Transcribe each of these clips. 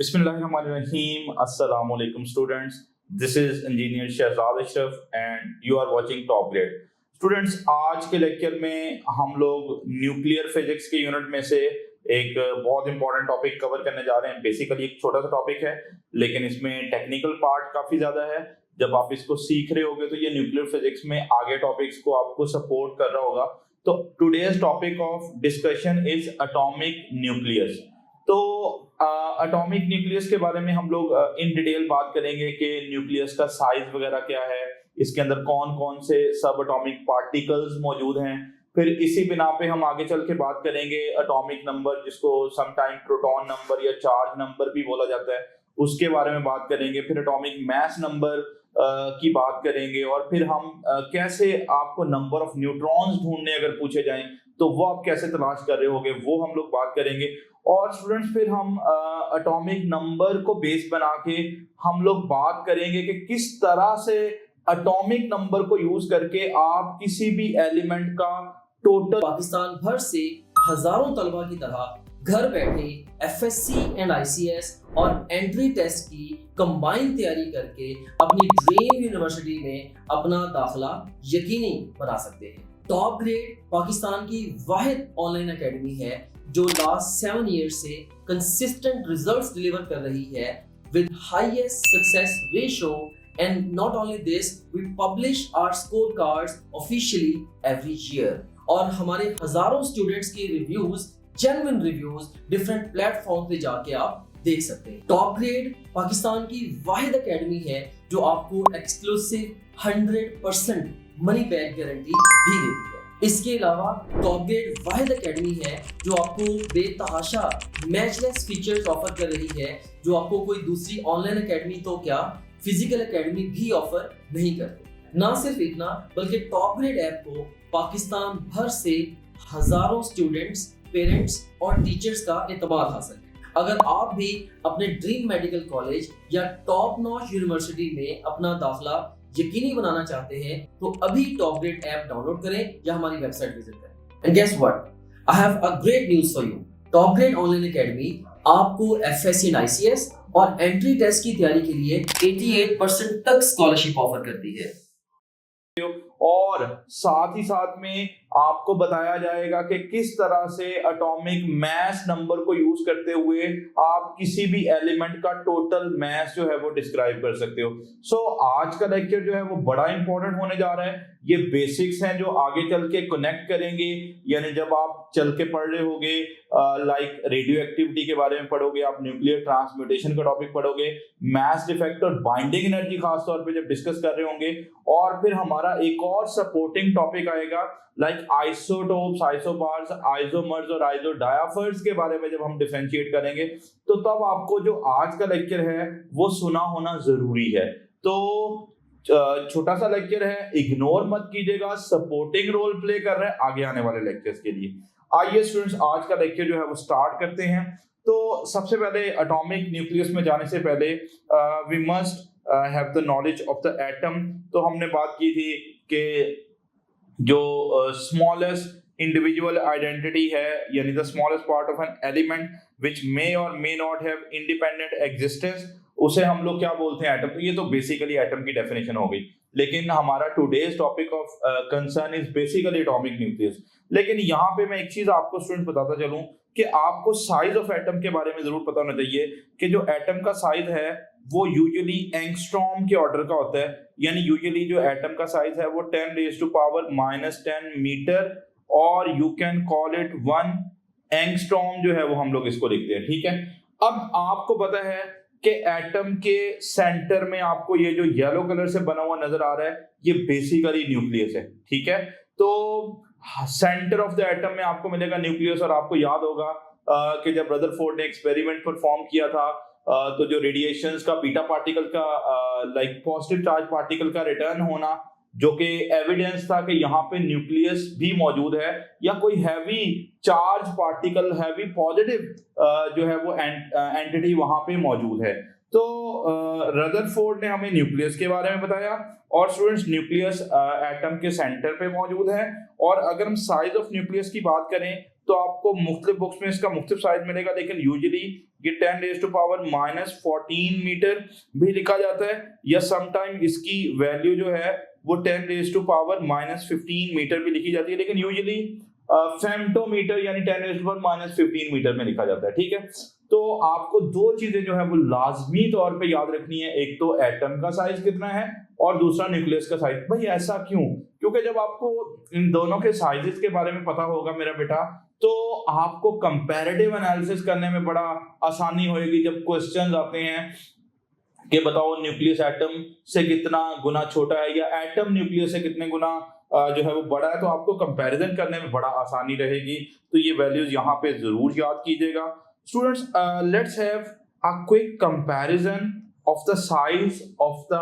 Bismillahirrahmanirrahim. Assalamu alaikum students. This is engineer Shahzad Ashraf and you are watching Top Grade. Students, आज के lecture में हम लोग nuclear physics के unit में से एक बहुत इंपॉर्टेंट टॉपिक कवर करने जा रहे हैं। बेसिकली एक छोटा सा टॉपिक है लेकिन इसमें टेक्निकल पार्ट काफी ज्यादा है। जब आप इसको सीख रहे होगे तो ये न्यूक्लियर फिजिक्स में आगे टॉपिक्स को आपको सपोर्ट कर रहा होगा। तो today's topic of discussion is atomic nucleus. तो एटॉमिक न्यूक्लियस के बारे में हम लोग इन डिटेल बात करेंगे कि न्यूक्लियस का साइज वगैरह क्या है, इसके अंदर कौन कौन से सब एटॉमिक पार्टिकल्स मौजूद हैं। फिर इसी बिना पे हम आगे चल के बात करेंगे एटॉमिक नंबर, जिसको समटाइम प्रोटॉन नंबर या चार्ज नंबर भी बोला जाता है, उसके बारे में बात करेंगे। फिर एटॉमिक मास नंबर की बात करेंगे और फिर हम कैसे आपको नंबर ऑफ न्यूट्रॉन्स ढूंढने अगर पूछे जाएं तो वो आप कैसे तलाश कर रहे होगे, वो हम लोग बात करेंगे। और स्टूडेंट्स फिर हम एटॉमिक नंबर को बेस बना के हम लोग बात करेंगे कि किस तरह से एटॉमिक नंबर को यूज करके आप किसी भी एलिमेंट का टोटल। पाकिस्तान भर से हजारों तलबा की तरह घर बैठे एफएससी एंड आईसीएस और एंट्री टेस्ट की कंबाइन तैयारी करके अपनी ड्रीम यूनिवर्सिटी में अपना दाखिला यकीनी बना सकते हैं। टॉप ग्रेड पाकिस्तान की वाहिद ऑनलाइन एकेडमी है जो लास्ट 7 ईयर्स से कंसिस्टेंट रिजल्ट्स डिलीवर कर रही है with highest success ratio. And not only this, we publish our score cards officially every year और हमारे हजारों स्टूडेंट्स के reviews, genuine reviews different platform पे जाके आप देख सकते हैं। टॉप ग्रेड पाकिस्तान की वाहिद एकेडमी है जो आपको एक्सक्लूसिव 100% मनी बैक गारंटी भी देती है। इसके अलावा टॉप ग्रेड वाहिद एकेडमी है जो आपको बेतहाशा मैचलेस फीचर्स ऑफर कर रही है जो आपको कोई दूसरी ऑनलाइन एकेडमी तो क्या फिजिकल एकेडमी भी ऑफर नहीं करती। ना सिर्फ इतना बल्कि टॉप ग्रेड ऐप को पाकिस्तान भर से हजारों स्टूडेंट्स, पेरेंट्स और टीचर्स का एतमाद हासिल है। अगर आप भी अपने ड्रीम मेडिकल कॉलेज या टॉप नॉच यूनिवर्सिटी में अपना दाखिला यकीनी बनाना चाहते हैं तो अभी टॉप ग्रेड ऐप डाउनलोड करें या हमारी वेबसाइट विजिट करें। And guess what, I have a great news for you. Top grade online academy आपको एफएससी एंड आईसीएस और एंट्री टेस्ट की तैयारी के लिए 88% तक स्कॉलरशिप ऑफर करती है और साथ ही साथ में आपको बताया जाएगा कि किस तरह से एटॉमिक मास नंबर को यूज करते हुए आप किसी भी एलिमेंट का टोटल मास जो है वो डिस्क्राइब कर सकते हो। सो आज का लेक्चर जो है वो बड़ा इंपॉर्टेंट होने जा रहा है। ये बेसिक्स हैं जो आगे चल के कनेक्ट करेंगे, यानी जब आप चल के पढ़ रहे होगे लाइक रेडियो एक्टिविटी के बारे में पढ़ोगे, आप न्यूक्लियर ट्रांसम्यूटेशन का टॉपिक पढ़ोगे, मास डिफेक्ट और बाइंडिंग एनर्जी खास तौर पे जब डिस्कस कर रहे होंगे, और फिर हमारा एक और सपोर्टिंग टॉपिक आएगा लाइक आइसोटोप्स, आइसोबार्स, आइसोमर्स और आइसोडायाफर्स के बारे में जब हम डिफरेंशिएट करेंगे तो तब आपको जो आज का लेक्चर है वो सुना होना जरूरी है। तो छोटा सा लेक्चर है, इग्नोर मत कीजिएगा, सपोर्टिंग रोल प्ले कर रहे हैं आगे आने वाले लेक्चर्स के लिए। आइए स्टूडेंट्स, आज का लेक्चर जो है वो स्टार्ट करते हैं। तो सबसे पहले एटॉमिक न्यूक्लियस में जाने से पहले we must have the knowledge of the atom. तो हमने बात की थी कि जो स्मॉलेस्ट इंडिविजुअल आइडेंटिटी है, यानी the smallest part of an element which may और may not have independent existence, उसे हम लोग क्या बोलते हैं, एटम। तो ये तो बेसिकली एटम की डेफिनेशन हो गई, लेकिन हमारा today's topic of concern is basically atomic nucleus. लेकिन यहाँ पे मैं एक चीज आपको स्टूडेंट बताता चलूं कि आपको साइज ऑफ एटम के बारे में जरूर पता होना चाहिए कि जो एटम का साइज है वो यूजुअली एंगस्ट्रॉम के ऑर्डर का होता है। यानी यूजुअली जो एटम का साइज है वो 10⁻⁻10 मीटर, और you can call it 1 angstrom जो है वो हम लोग इसको लिखते हैं, ठीक है। अब आपको पता है कि एटम के सेंटर में आपको ये जो येलो कलर से बना हुआ नजर आ रहा है ये बेसिकली न्यूक्लियस है, ठीक है। तो सेंटर ऑफ द एटम में आपको मिलेगा न्यूक्लियस, और आपको याद होगा कि जब रदरफोर्ड ने एक्सपेरिमेंट परफॉर्म किया था तो जो रेडिएशंस का बीटा पार्टिकल का लाइक पॉजिटिव चार्ज पार्टिकल का रिटर्न होना, जो कि एविडेंस था कि यहाँ पे न्यूक्लियस भी मौजूद है या कोई heavy charge particle, heavy positive जो है वो एंटिटी वहां पे मौजूद है। तो रदरफोर्ड ने हमें न्यूक्लियस के बारे में बताया, और स्टूडेंट्स न्यूक्लियस एटम के सेंटर पे मौजूद है। और अगर हम साइज ऑफ न्यूक्लियस की बात करें तो आपको मुख्तलिफ बुक्स में इसका मुख्तलिफ साइज मिलेगा, लेकिन यूजुअली ये 10⁻⁻14 मीटर भी लिखा जाता है, या समटाइम इसकी वैल्यू जो है वो 10⁻⁻15 मीटर भी लिखी जाती है, लेकिन यूजुअली फेम्टोमीटर यानी 10⁻⁻15 मीटर में लिखा जाता है। ठीक है, तो आपको दो चीजें जो है वो लाजमी तौर पे याद रखनी है, एक तो एटम का साइज कितना है और दूसरा न्यूक्लियस का साइज। भाई ऐसा क्यों? क्योंकि जब आपको इन दोनों के साइजेस के बारे में पता होगा मेरा बेटा, तो आपको कंपैरेटिव एनालिसिस करने में बड़ा आसानी होगी। जब क्वेश्चंस आते हैं कि बताओ न्यूक्लियस एटम से कितना गुना छोटा है या एटम न्यूक्लियस से कितने गुना जो है वो बड़ा है, तो आपको कंपैरिजन करने में बड़ा आसानी रहेगी। तो ये वैल्यूज यहाँ पे जरूर याद कीजिएगा। Students, let's have a quick comparison of the size of the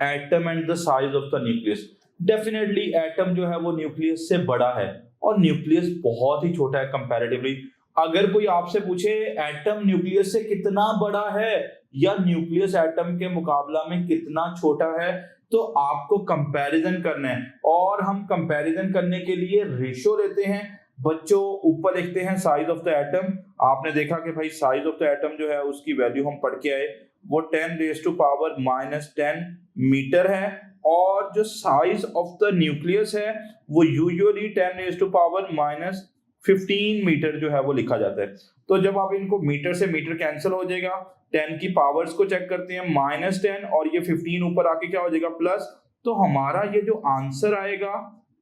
atom and the size of the nucleus. Definitely atom जो है वो न्यूक्लियस से बड़ा है और न्यूक्लियस बहुत ही छोटा है कंपैरेटिवली। अगर कोई आपसे पूछे एटम न्यूक्लियस से कितना बड़ा है या न्यूक्लियस एटम के मुकाबला में कितना छोटा है, तो आपको कंपैरिजन करना है। और हम कंपैरिजन करने के लिए रेशो लेते हैं। बच्चों ऊपर लिखते हैं साइज ऑफ द एटम। आपने देखा कि भाई साइज ऑफ द एटम जो है उसकी वैल्यू हम पढ़ के आए, वो 10⁻⁻10 मीटर है, और जो साइज ऑफ द न्यूक्लियस है वो यूजुअली 10⁻⁻15 मीटर जो है वो लिखा जाता है। तो जब आप इनको मीटर से मीटर कैंसिल हो जाएगा, 10 की पावर्स को चेक करते हैं, -10 और ये 15 ऊपर आके क्या हो जाएगा प्लस, तो हमारा ये जो आंसर आएगा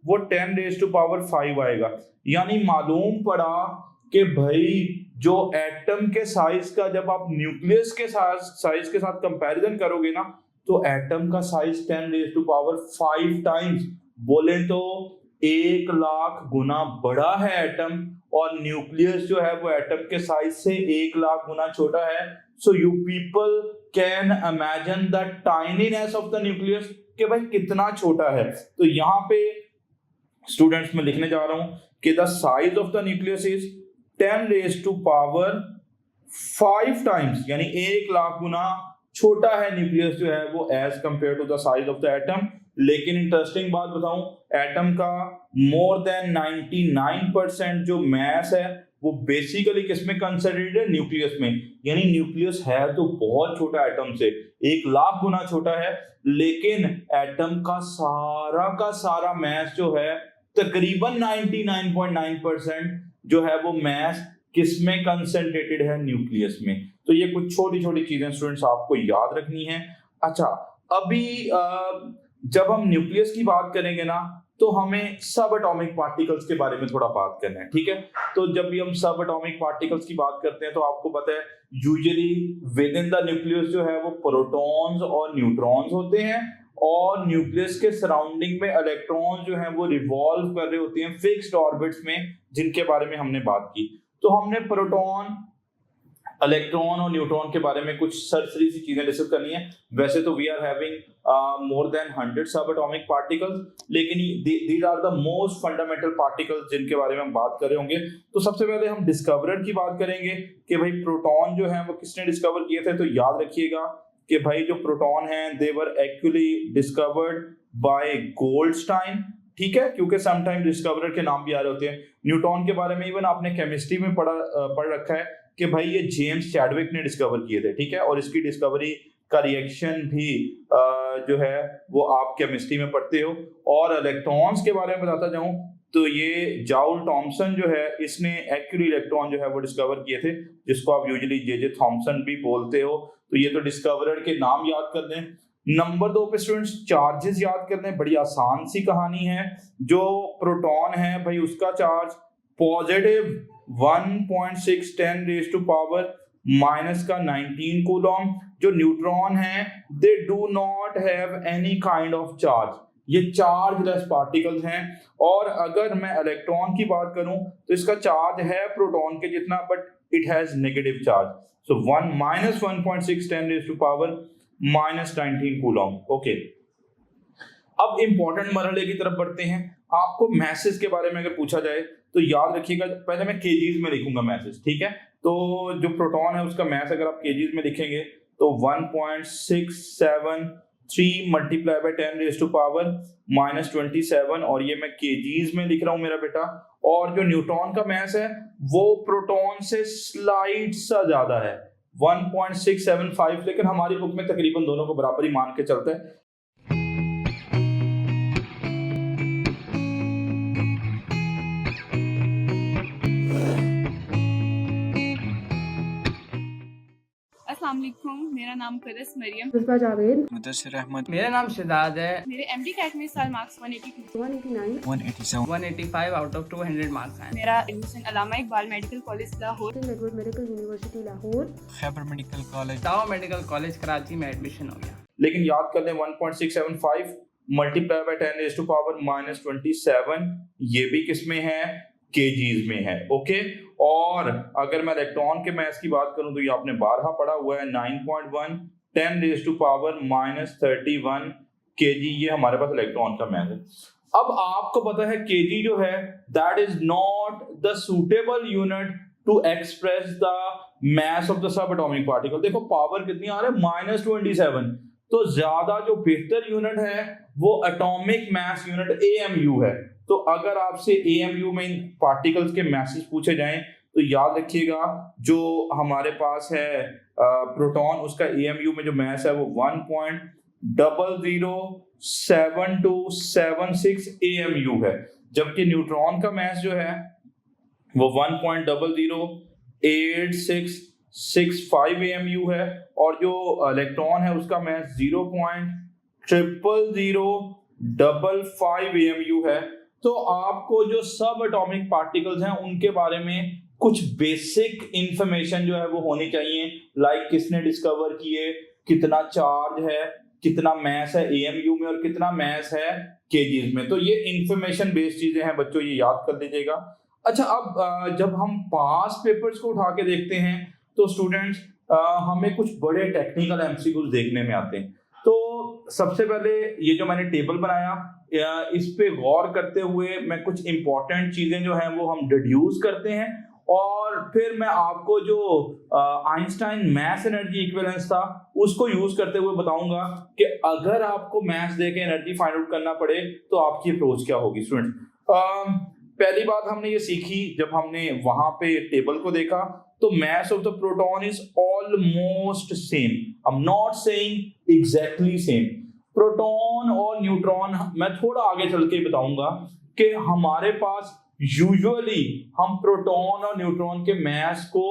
वो 10⁻5 आएगा। यानी मालूम पड़ा कि भाई जो एटम के साइज का जब आप न्यूक्लियस के साइज के साथ कंपैरिजन करोगे ना, तो एटम का साइज 10⁻5 टाइम्स, बोले तो 1 लाख गुना बड़ा है एटम, और न्यूक्लियस जो है वो एटम के साइज से 1 लाख गुना छोटा है। So you people can imagine the tininess of the nucleus, कि भाई कितना छोटा है। तो यहाँ पे स्टूडेंट्स में लिखने जा रहा हूं कि the size of the nucleus is 10⁻5 times, यानी 1 लाख गुना छोटा है न्यूक्लियस जो है वो as compare to the size of the atom. लेकिन इंटरेस्टिंग बात बताऊं, एटम का मोर देन 99% जो मास है वो बेसिकली किसमें कंसिडर्ड है? न्यूक्लियस में। यानी न्यूक्लियस है तो बहुत छोटा एटम से, 1 लाख गुना छोटा है, लेकिन एटम का सारा मास जो है तकरीबन 99.9% जो है वो मास किसमें कंसंट्रेटेड है? न्यूक्लियस में। तो ये कुछ छोटी छोटी चीजें स्टूडेंट्स आपको याद रखनी है। अच्छा, अभी जब हम न्यूक्लियस की बात करेंगे ना, तो हमें सब एटॉमिक पार्टिकल्स के बारे में थोड़ा बात करना है। ठीक है, तो जब भी हम सब एटॉमिक पार्टिकल्स की बात करते हैं तो आपको पता है usually with in the nucleus जो है वो प्रोटॉन्स और न्यूट्रॉन्स होते हैं, और न्यूक्लियस के सराउंडिंग में इलेक्ट्रॉन्स जो हैं वो रिवॉल्व कर रहे होते हैं फिक्स्ड ऑर्बिट्स में, जिनके बारे में हमने बात की। तो हमने प्रोटॉन, इलेक्ट्रॉन और न्यूट्रॉन के बारे में कुछ सरसरी सी चीजें डिस्कस करनी है। वैसे तो we are having more than 100 sub atomic particles, लेकिन these are the most fundamental particles जिनके बारे में हम बात कर रहे होंगे। तो सबसे पहले हम डिस्कवरर की बात करेंगे कि भाई प्रोटॉन जो है वो किसने डिस्कवर किए थे। तो याद रखिएगा कि भाई जो प्रोटॉन हैं they were actually discovered by Goldstein. ठीक है, क्योंकि समटाइम डिस्कवरर के नाम भी आ रहे होते हैं। न्यूट्रॉन के बारे में इवन आपने केमिस्ट्री में पढ़ रखा है कि भाई ये जेम्स चैडविक ने डिस्कवर किए थे। ठीक है, और इसकी डिस्कवरी का रिएक्शन भी जो है वो आप केमिस्ट्री में पढ़ते हो। और इलेक्ट्रॉन्स के बारे में बताता जाऊं तो ये जाउल थॉमसन जो है, इसने एक्चुअली इलेक्ट्रॉन जो है वो डिस्कवर किए थे, जिसको आप यूजुअली जे थॉमसन भी बोलते हो। तो ये तो डिस्कवरर के नाम याद कर लें। नंबर 2 पे स्टूडेंट्स चार्जेस याद कर लें। बड़ी आसान सी कहानी है। जो प्रोटॉन है भाई उसका चार्ज पॉजिटिव 1.6 10⁻⁻⁻ का 19 कूलम। जो न्यूट्रॉन है they do not have any kind of charge, ये चार्जलेस पार्टिकल्स हैं। और अगर मैं इलेक्ट्रॉन की बात करूं तो इसका चार्ज है प्रोटॉन के जितना, but it has negative charge. So 1.6 10⁻⁻19 coulomb. Okay, अब इंपॉर्टेंट मरहले की तरफ बढ़ते हैं। आपको मैसेज के बारे में अगर पूछा जाए तो याद रखिएगा, पहले मैं केजीज में लिखूंगा मैसेज। ठीक है, तो जो प्रोटॉन है उसका मैस अगर आप केजीज में लिखेंगे तो 1.673 multiply by 10 raise to power -27, और ये मैं केजीज में लिख रहा हूं मेरा बेटा। और जो न्यूट्रॉन का मास है वो प्रोटॉन से स्लाइड सा ज्यादा है 1.675, लेकिन हमारी बुक में तकरीबन दोनों को बराबर ही मान के चलता है। अस्सलाम वालेकुम, मेरा नाम करस मरियम, जुल्फा जावेद, मुदस्सिर अहमद, मेरा नाम शिदाद है। मेरे एमडी कैट में इस साल मार्क्स 182, 189, 187, 185 आउट ऑफ 200 मार्क्स आए। मेरा admission Allama Iqbal medical college Lahore, Edward medical university Lahore, Khyber medical college, Dow medical college Karachi में एडमिशन हो गया। लेकिन याद कर लें 1.675 multiply by 10 raise to power -27, ये भी किसमें है, केजीज में है। ओके, और अगर मैं इलेक्ट्रॉन के मास की बात करूं तो ये आपने 12 पढ़ा हुआ है, 9.1 10 रेज़ टू पावर -31 केजी, ये हमारे पास इलेक्ट्रॉन का मास है। अब आपको पता है केजी जो है that is not the suitable unit to express the mass of the sub atomic particle. देखो पावर कितनी आ रहा है, -27, तो ज्यादा जो बेहतर यूनिट है वो एटॉमिक मास यूनिट AMU है। तो अगर आपसे AMU में इन पार्टिकल्स के मैसेज पूछे जाएं तो याद रखिएगा जो हमारे पास है प्रोटॉन, उसका AMU में जो मास है वो 1.007276 AMU है, जबकि न्यूट्रॉन का मास जो है वो 1.008665 AMU है, और जो इलेक्ट्रॉन है उसका मास 0.0005 AMU है। तो आपको जो सब एटॉमिक पार्टिकल्स हैं उनके बारे में कुछ बेसिक इंफॉर्मेशन जो है वो होनी चाहिए, लाइक किसने डिस्कवर किए, कितना चार्ज है, कितना मास है AMU में और कितना मास है केजीज में। तो ये इंफॉर्मेशन बेस्ड चीजें हैं बच्चों, ये याद कर लीजिएगा। अच्छा, अब जब हम पास पेपर्स को उठा के देखते हैं तो स्टूडेंट्स हमें कुछ बड़े टेक्निकल MCQs देखने में आते हैं। तो सबसे पहले ये जो मैंने टेबल बनाया इस पे गौर करते हुए मैं कुछ इंपॉर्टेंट चीजें जो हैं वो हम डिड्यूस करते हैं, और फिर मैं आपको जो आइंस्टाइन मास एनर्जी इक्विवेलेंस था उसको यूज करते हुए बताऊंगा कि अगर आपको मास देके एनर्जी फाइंड आउट करना पड़े तो आपकी अप्रोच क्या होगी। स्टूडेंट, पहली बात हमने ये सीखी जब हमने वहां पे टेबल को देखा, तो मास of the proton is almost same, I am not saying exactly same. Proton और न्यूट्रॉन मैं थोड़ा आगे चल के बताऊंगा कि हमारे पास यूजुअली हम प्रोटॉन और न्यूट्रॉन के मास को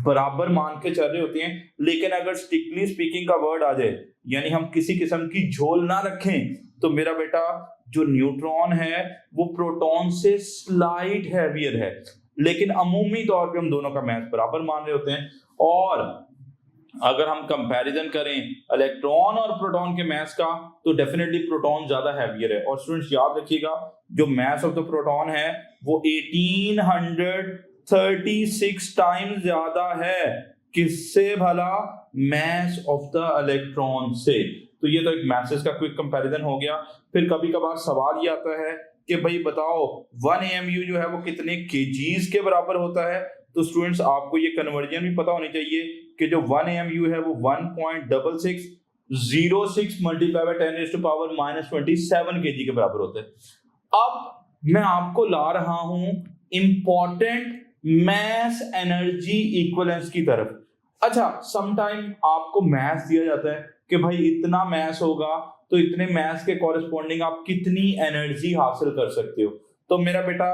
बराबर मान के चल रहे होते हैं, लेकिन अगर स्ट्रिक्टली स्पीकिंग का वर्ड आ जाए, यानी हम किसी किस्म की झोल ना रखें, तो मेरा बेटा जो न्यूट्रॉन है वो प्रोटॉन से स्लाइट हैवियर है, लेकिन अमूमी तौर पे हम दोनों का मास बराबर मान रहे होते हैं। और अगर हम कंपैरिजन करें इलेक्ट्रॉन और प्रोटॉन के मास का तो डेफिनेटली प्रोटॉन ज्यादा हैवियर है। और स्टूडेंट्स याद रखिएगा जो मास ऑफ द प्रोटॉन है वो 1836 टाइम्स ज्यादा है किससे भला, मास ऑफ द इलेक्ट्रॉन से। तो ये तो एक मासेस का क्विक कंपैरिजन हो गया। फिर कभी कभार सवाल ये आता है कि भाई बताओ 1 AMU जो है वो कितने केजीज के बराबर होता है। तो स्टूडेंट्स आपको ये कन्वर्जन भी पता होनी चाहिए कि जो 1 AMU है वो 1.6606 multiply by 10 raise to power -27 K G के बराबर होता है। अब मैं आपको ला रहा हूं इंपॉर्टेंट मास एनर्जी इक्विवेलेंस की तरफ। अच्छा, समटाइम आपको मास दिया जाता है कि भाई इतना मास होगा तो इतने मास के कॉरेस्पॉन्डिंग आप कितनी एनर्जी हासिल कर सकते हो। तो मेरा बेटा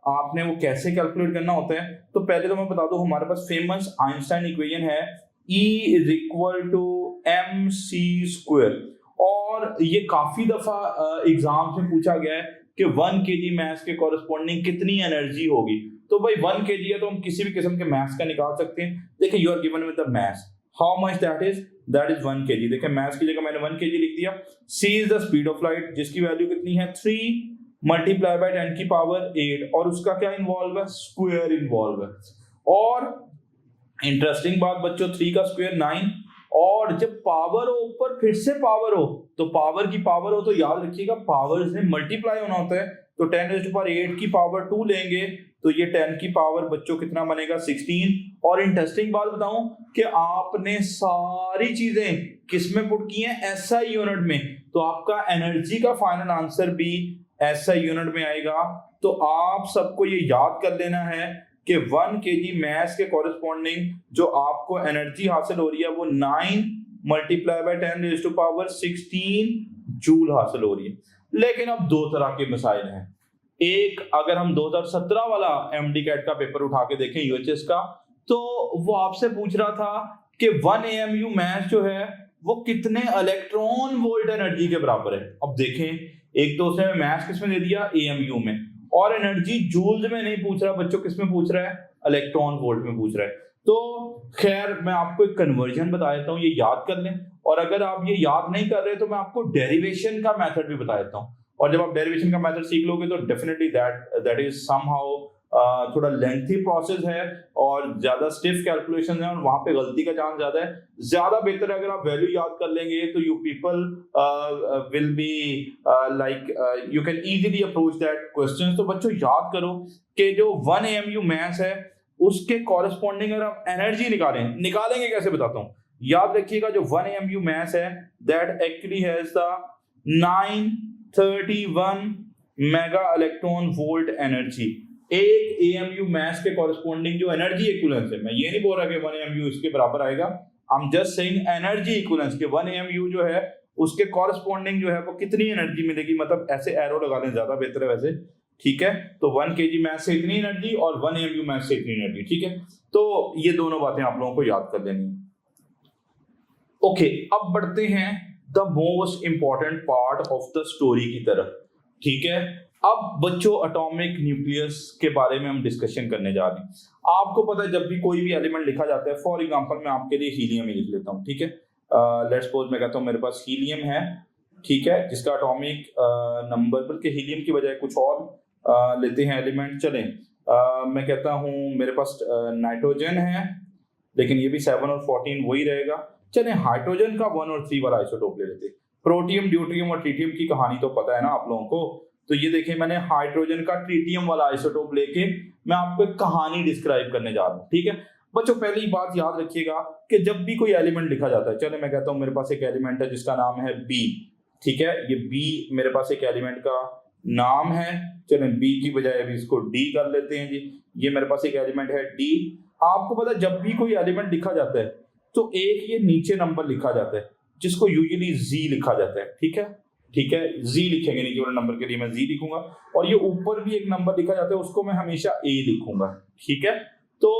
आपने वो कैसे कैलकुलेट करना होता है, तो पहले तो मैं बता दूं हमारे पास फेमस आइंस्टाइन इक्वेशन है E = mc², और ये काफी दफा एग्जाम में पूछा गया है कि 1 kg मास के कॉरेस्पॉन्डिंग कितनी एनर्जी होगी। तो भाई 1 kg है तो हम किसी भी किस्म के मास का निकाल सकते हैं। देखिए you are given with the mass, how much that is 1 kg। देखिए मास की जगह मैंने 1 kg लिख दिया। c is the speed of light जिसकी वैल्यू कितनी है 3 मल्टीप्लाई बाय 10 की पावर 8, और उसका क्या इन्वॉल्व है, स्क्वायर इन्वॉल्व है। और इंटरेस्टिंग बात बच्चों 3 का स्क्वायर 9, और जब पावर हो ऊपर फिर से पावर हो तो पावर की पावर हो तो याद रखिएगा पावर से मल्टीप्लाई होना होता है। तो 10⁸ की पावर 2 लेंगे तो ये 10 की पावर बच्चों कितना बनेगा 16। और इंटरेस्टिंग बात बताऊं कि आपने सारी चीजें किस में पुट की हैं, एसआई यूनिट में, तो आपका एनर्जी का फाइनल आंसर भी एसआई यूनिट में आएगा। तो आप सबको ये याद कर लेना है कि 1 kg मास के कॉरेस्पॉन्डिंग जो आपको एनर्जी हासिल हो रही है वो 9 × 10⁻16 जूल हासिल हो रही है। लेकिन अब दो तरह के मसाइल हैं। एक, अगर हम 2017 वाला एमडी कैट का पेपर उठा के देखें यूएचएस का, तो वो आपसे पूछ रहा था कि 1 AMU मास जो है वो कितने इलेक्ट्रॉन वोल्ट एनर्जी के बराबर है। अब देखें, एक तो उसने मास किसमें दे दिया, AMU में, और एनर्जी जूल्स में नहीं पूछ रहा बच्चों, किस में पूछ रहा है, इलेक्ट्रॉन वोल्ट में पूछ रहा है। तो खैर मैं आपको एक कन्वर्जन बता देता हूँ, ये याद कर लें। और अगर आप ये याद नहीं कर रहे तो मैं आपको डेरिवेशन का मेथड भी बता देता हूँ। और जब आप डेरिवेशन का मेथड सीख लोगे तो डेफिनेटली दैट इज समहाउ थोड़ा लेंथी प्रोसेस है और ज्यादा स्टिफ कैलकुलेशन है और वहां पे गलती का चांस ज्यादा है। ज्यादा बेहतर है अगर आप वैल्यू याद कर लेंगे तो you people will be like you can easily approach that question. तो बच्चों याद करो कि जो 1 AMU मास है उसके कॉरेस्पॉन्डिंग अगर आप एनर्जी निकालेंगे कैसे बताता हूँ। याद रखिएगा जो 1 AMU मास है that actually has the 931 mega electron volt energy. एक AMU मास के कॉरेस्पॉन्डिंग जो एनर्जी इक्विवेलेंस है, मैं ये नहीं बोल रहा कि 1 AMU इसके बराबर आएगा, I am just saying energy equivalence के 1 AMU जो है उसके कॉरेस्पॉन्डिंग जो है वो कितनी एनर्जी मिलेगी, मतलब ऐसे एरो लगा लें ज्यादा बेहतर है वैसे, ठीक है। तो 1 kg मास से इतनी एनर्जी और 1 AMU मास से इतनी एनर्जी, ठीक है। तो ये दोनों बातें आप लोगों को याद कर लेनी है। ओके, अब बढ़ते हैं the most important part of the story की तरफ, ठीक है। अब बच्चों एटॉमिक न्यूक्लियस के बारे में हम डिस्कशन करने जा रहे हैं। आपको पता है जब भी कोई भी एलिमेंट लिखा जाता है, फॉर एग्जांपल मैं आपके लिए हीलियम ही लिख लेता हूँ, ठीक है। लेट्स सपोज मैं कहता हूँ मेरे पास हीलियम है, ठीक है, जिसका एटॉमिक नंबर, बल्कि हीलियम की बजाय कुछ और लेते हैं एलिमेंट, चलें। मैं कहता हूँ मेरे पास नाइट्रोजन है, लेकिन ये भी 7 और 14 वही रहेगा। चलें हाइड्रोजन का 1 और 3 वाला आइसोटोप ले लेते हैं। प्रोटियम, ड्यूटेरियम और ट्रिटियम की कहानी तो पता है ना आप लोगों को। तो ये देखिए मैंने हाइड्रोजन का ट्रिटियम वाला आइसोटोप लेके मैं आपको एक कहानी डिस्क्राइब करने जा रहा हूँ, ठीक है। बच्चों पहली बात याद रखिएगा कि जब भी कोई एलिमेंट लिखा जाता है, चले मैं कहता हूँ मेरे पास एक एलिमेंट है जिसका नाम है बी, ठीक है। ये बी मेरे पास एक एलिमेंट का नाम है, चलें बी की बजाय अभी इसको डी कर लेते हैं जी। ये मेरे पास एक एलिमेंट है डी। आपको पता है जब भी कोई एलिमेंट लिखा जाता है तो एक ये नीचे नंबर लिखा जाता है जिसको यूजुअली जी लिखा जाता है, ठीक है, ठीक है। जी लिखेंगे नीचे वाले नंबर के लिए मैं जी लिखूंगा, और ये ऊपर भी एक नंबर लिखा जाता है उसको मैं हमेशा ए लिखूंगा, ठीक है। तो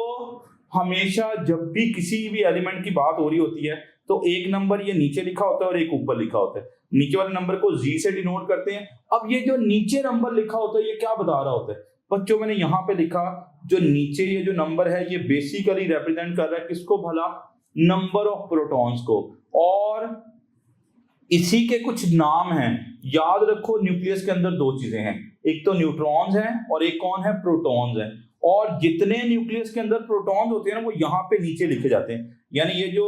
हमेशा जब भी किसी भी एलिमेंट की बात हो रही होती है तो एक नंबर ये नीचे लिखा होता है और एक ऊपर लिखा होता है। नीचे वाले नंबर को जी से डिनोट करते हैं। अब ये जो नीचे नंबर लिखा होता है ये क्या बता रहा होता है बच्चों, मैंने यहाँ पे लिखा जो नीचे ये जो नंबर है ये बेसिकली रिप्रेजेंट कर रहा है किसको भला, नंबर ऑफ प्रोटॉन्स को। और इसी के कुछ नाम हैं, याद रखो न्यूक्लियस के अंदर दो चीजें हैं, एक तो न्यूट्रॉन्स हैं और एक कौन है, प्रोटॉन्स हैं। और जितने न्यूक्लियस के अंदर प्रोटॉन्स होते हैं ना वो यहाँ पे नीचे लिखे जाते हैं। यानी ये जो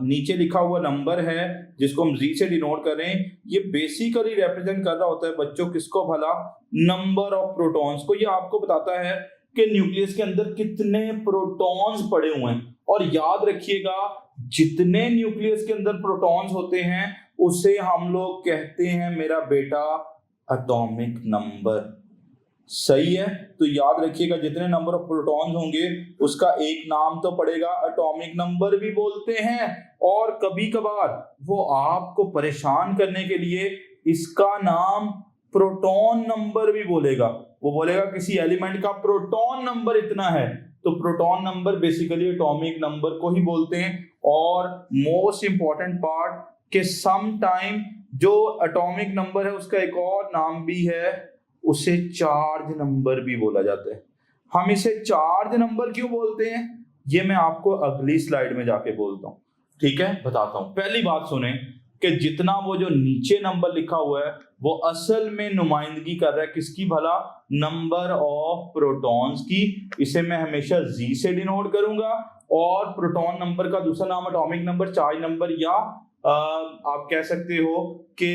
नीचे लिखा हुआ नंबर है जिसको हम जी से डिनोट कर रहे हैं ये बेसिकली रिप्रेजेंट कर रहा होता है बच्चों किसको भला, नंबर ऑफ प्रोटॉन्स को। ये आपको बताता है कि न्यूक्लियस के अंदर कितने प्रोटॉन्स पड़े हुए हैं। और याद रखिएगा जितने न्यूक्लियस के अंदर प्रोटॉन्स होते हैं उसे हम लोग कहते हैं मेरा बेटा एटॉमिक नंबर, सही है। तो याद रखिएगा जितने नंबर ऑफ प्रोटॉन्स होंगे उसका एक नाम तो पड़ेगा, एटॉमिक नंबर भी बोलते हैं। और कभी कभार वो आपको परेशान करने के लिए इसका नाम प्रोटॉन नंबर भी बोलेगा। वो बोलेगा किसी एलिमेंट का प्रोटॉन नंबर इतना है, तो proton number basically atomic number को ही बोलते हैं। और मोस्ट इंपॉर्टेंट पार्ट कि सम टाइम जो एटॉमिक नंबर है उसका एक और नाम भी है, उसे चार्ज नंबर भी बोला जाता है। हम इसे चार्ज नंबर क्यों बोलते हैं ये मैं आपको अगली स्लाइड में जाके बोलता हूँ, ठीक है, बताता हूँ। पहली बात सुने कि जितना वो जो नीचे नंबर लिखा हुआ है वो असल में नुमाइंदगी कर रहा है किसकी भला, नंबर ऑफ प्रोटॉन्स की। इसे मैं हमेशा जी से डिनोट करूंगा। और प्रोटॉन नंबर का दूसरा नाम एटॉमिक नंबर, चार्ज नंबर या आप कह सकते हो कि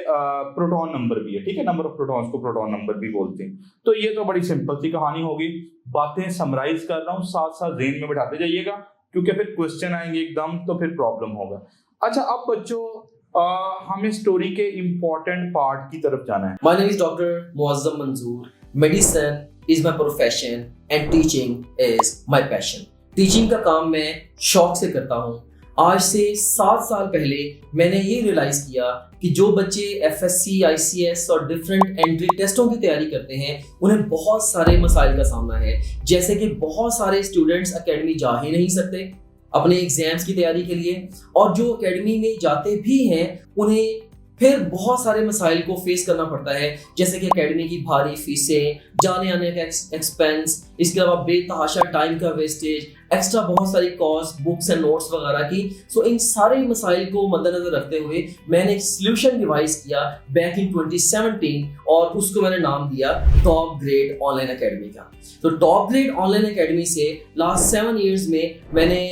प्रोटॉन नंबर भी है, ठीक है, नंबर ऑफ प्रोटॉन्स को प्रोटॉन नंबर भी बोलते हैं। तो ये तो बड़ी सिंपल सी कहानी होगी, बातें समराइज कर रहा हूँ, साथ साथ ज़हन में बिठाते जाइएगा, क्योंकि फिर क्वेश्चन आएंगे एकदम तो फिर प्रॉब्लम होगा। अच्छा, अब बच्चों हमें स्टोरी के इंपॉर्टेंट पार्ट की तरफ जाना है। My name is Dr. Muazzam Manzoor. Medicine is my profession and teaching is my passion. Teaching का काम मैं शौक से करता हूँ। आज से 7 साल पहले मैंने ये रियलाइज किया कि जो बच्चे FSC, ICS और डिफरेंट एंट्री टेस्टों की तैयारी करते हैं उन्हें बहुत सारे मसाइल का सामना है। जैसे कि बहुत सारे स्टूडेंट्स एकेडमी जा ही नहीं सकते अपने एग्जाम्स की तैयारी के लिए, और जो एकेडमी में जाते भी हैं उन्हें फिर बहुत सारे मसाइल को फेस करना पड़ता है, जैसे कि एकेडमी की भारी फीसें, जाने आने का एक्सपेंस, इसके अलावा बेतहाशा टाइम का वेस्टेज, एक्स्ट्रा बहुत सारी कॉस्ट, बुक्स एंड नोट्स वगैरह की। सो इन सारे मसाइल को मद्देनजर रखते हुए मैंने एक सॉल्यूशन डिवाइस किया बैक इन 2017 और उसको मैंने नाम दिया टॉप ग्रेड ऑनलाइन एकेडमी का। तो टॉप ग्रेड ऑनलाइन एकेडमी से लास्ट 7 इयर्स में मैंने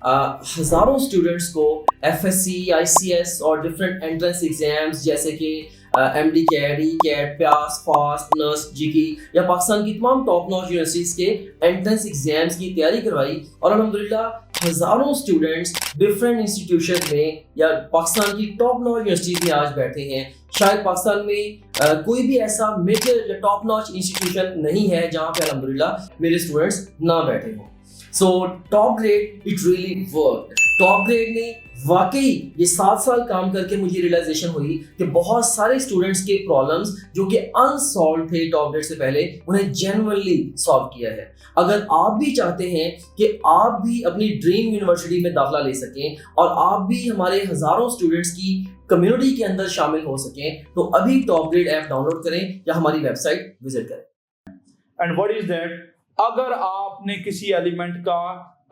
हजारों स्टूडेंट्स को FSC, ICS और डिफरेंट एंट्रेंस एग्जाम्स जैसे कि MD कैट, ECAT, प्यास, फास्ट, नर्स, जीकी या पाकिस्तान की तमाम टॉप नॉच यूनिवर्सिटीज के एंट्रेंस एग्जाम्स की तैयारी करवाई, और अल्हम्दुलिल्लाह हजारों स्टूडेंट्स डिफरेंट इंस्टीट्यूशन में या पाकिस्तान की टॉप नॉच यूनिवर्सिटीज में आज बैठे हैं। शायद पाकिस्तान में कोई भी ऐसा मेजर या टॉप नॉच इंस्टीट्यूशन नहीं है जहाँ पे अल्हम्दुलिल्लाह मेरे स्टूडेंट्स ना बैठे हों। So top grade it really work. Top grade ने वाकई ये 7 साल काम करके मुझे रियलाइजेशन हुई कि बहुत सारे स्टूडेंट्स के प्रॉब्लम्स जो कि अनसॉल्व थे टॉप ग्रेड से पहले, उन्हें जेन्युइनली सॉल्व किया है। अगर आप भी चाहते हैं कि आप भी अपनी ड्रीम यूनिवर्सिटी में दाखिला ले सकें और आप भी हमारे हजारों स्टूडेंट्स की कम्युनिटी के अंदर शामिल हो सकें, तो अभी टॉप ग्रेड ऐप डाउनलोड करें या हमारी वेबसाइट विजिट करें। एंड व्हाट इज दैट, अगर आपने किसी एलिमेंट का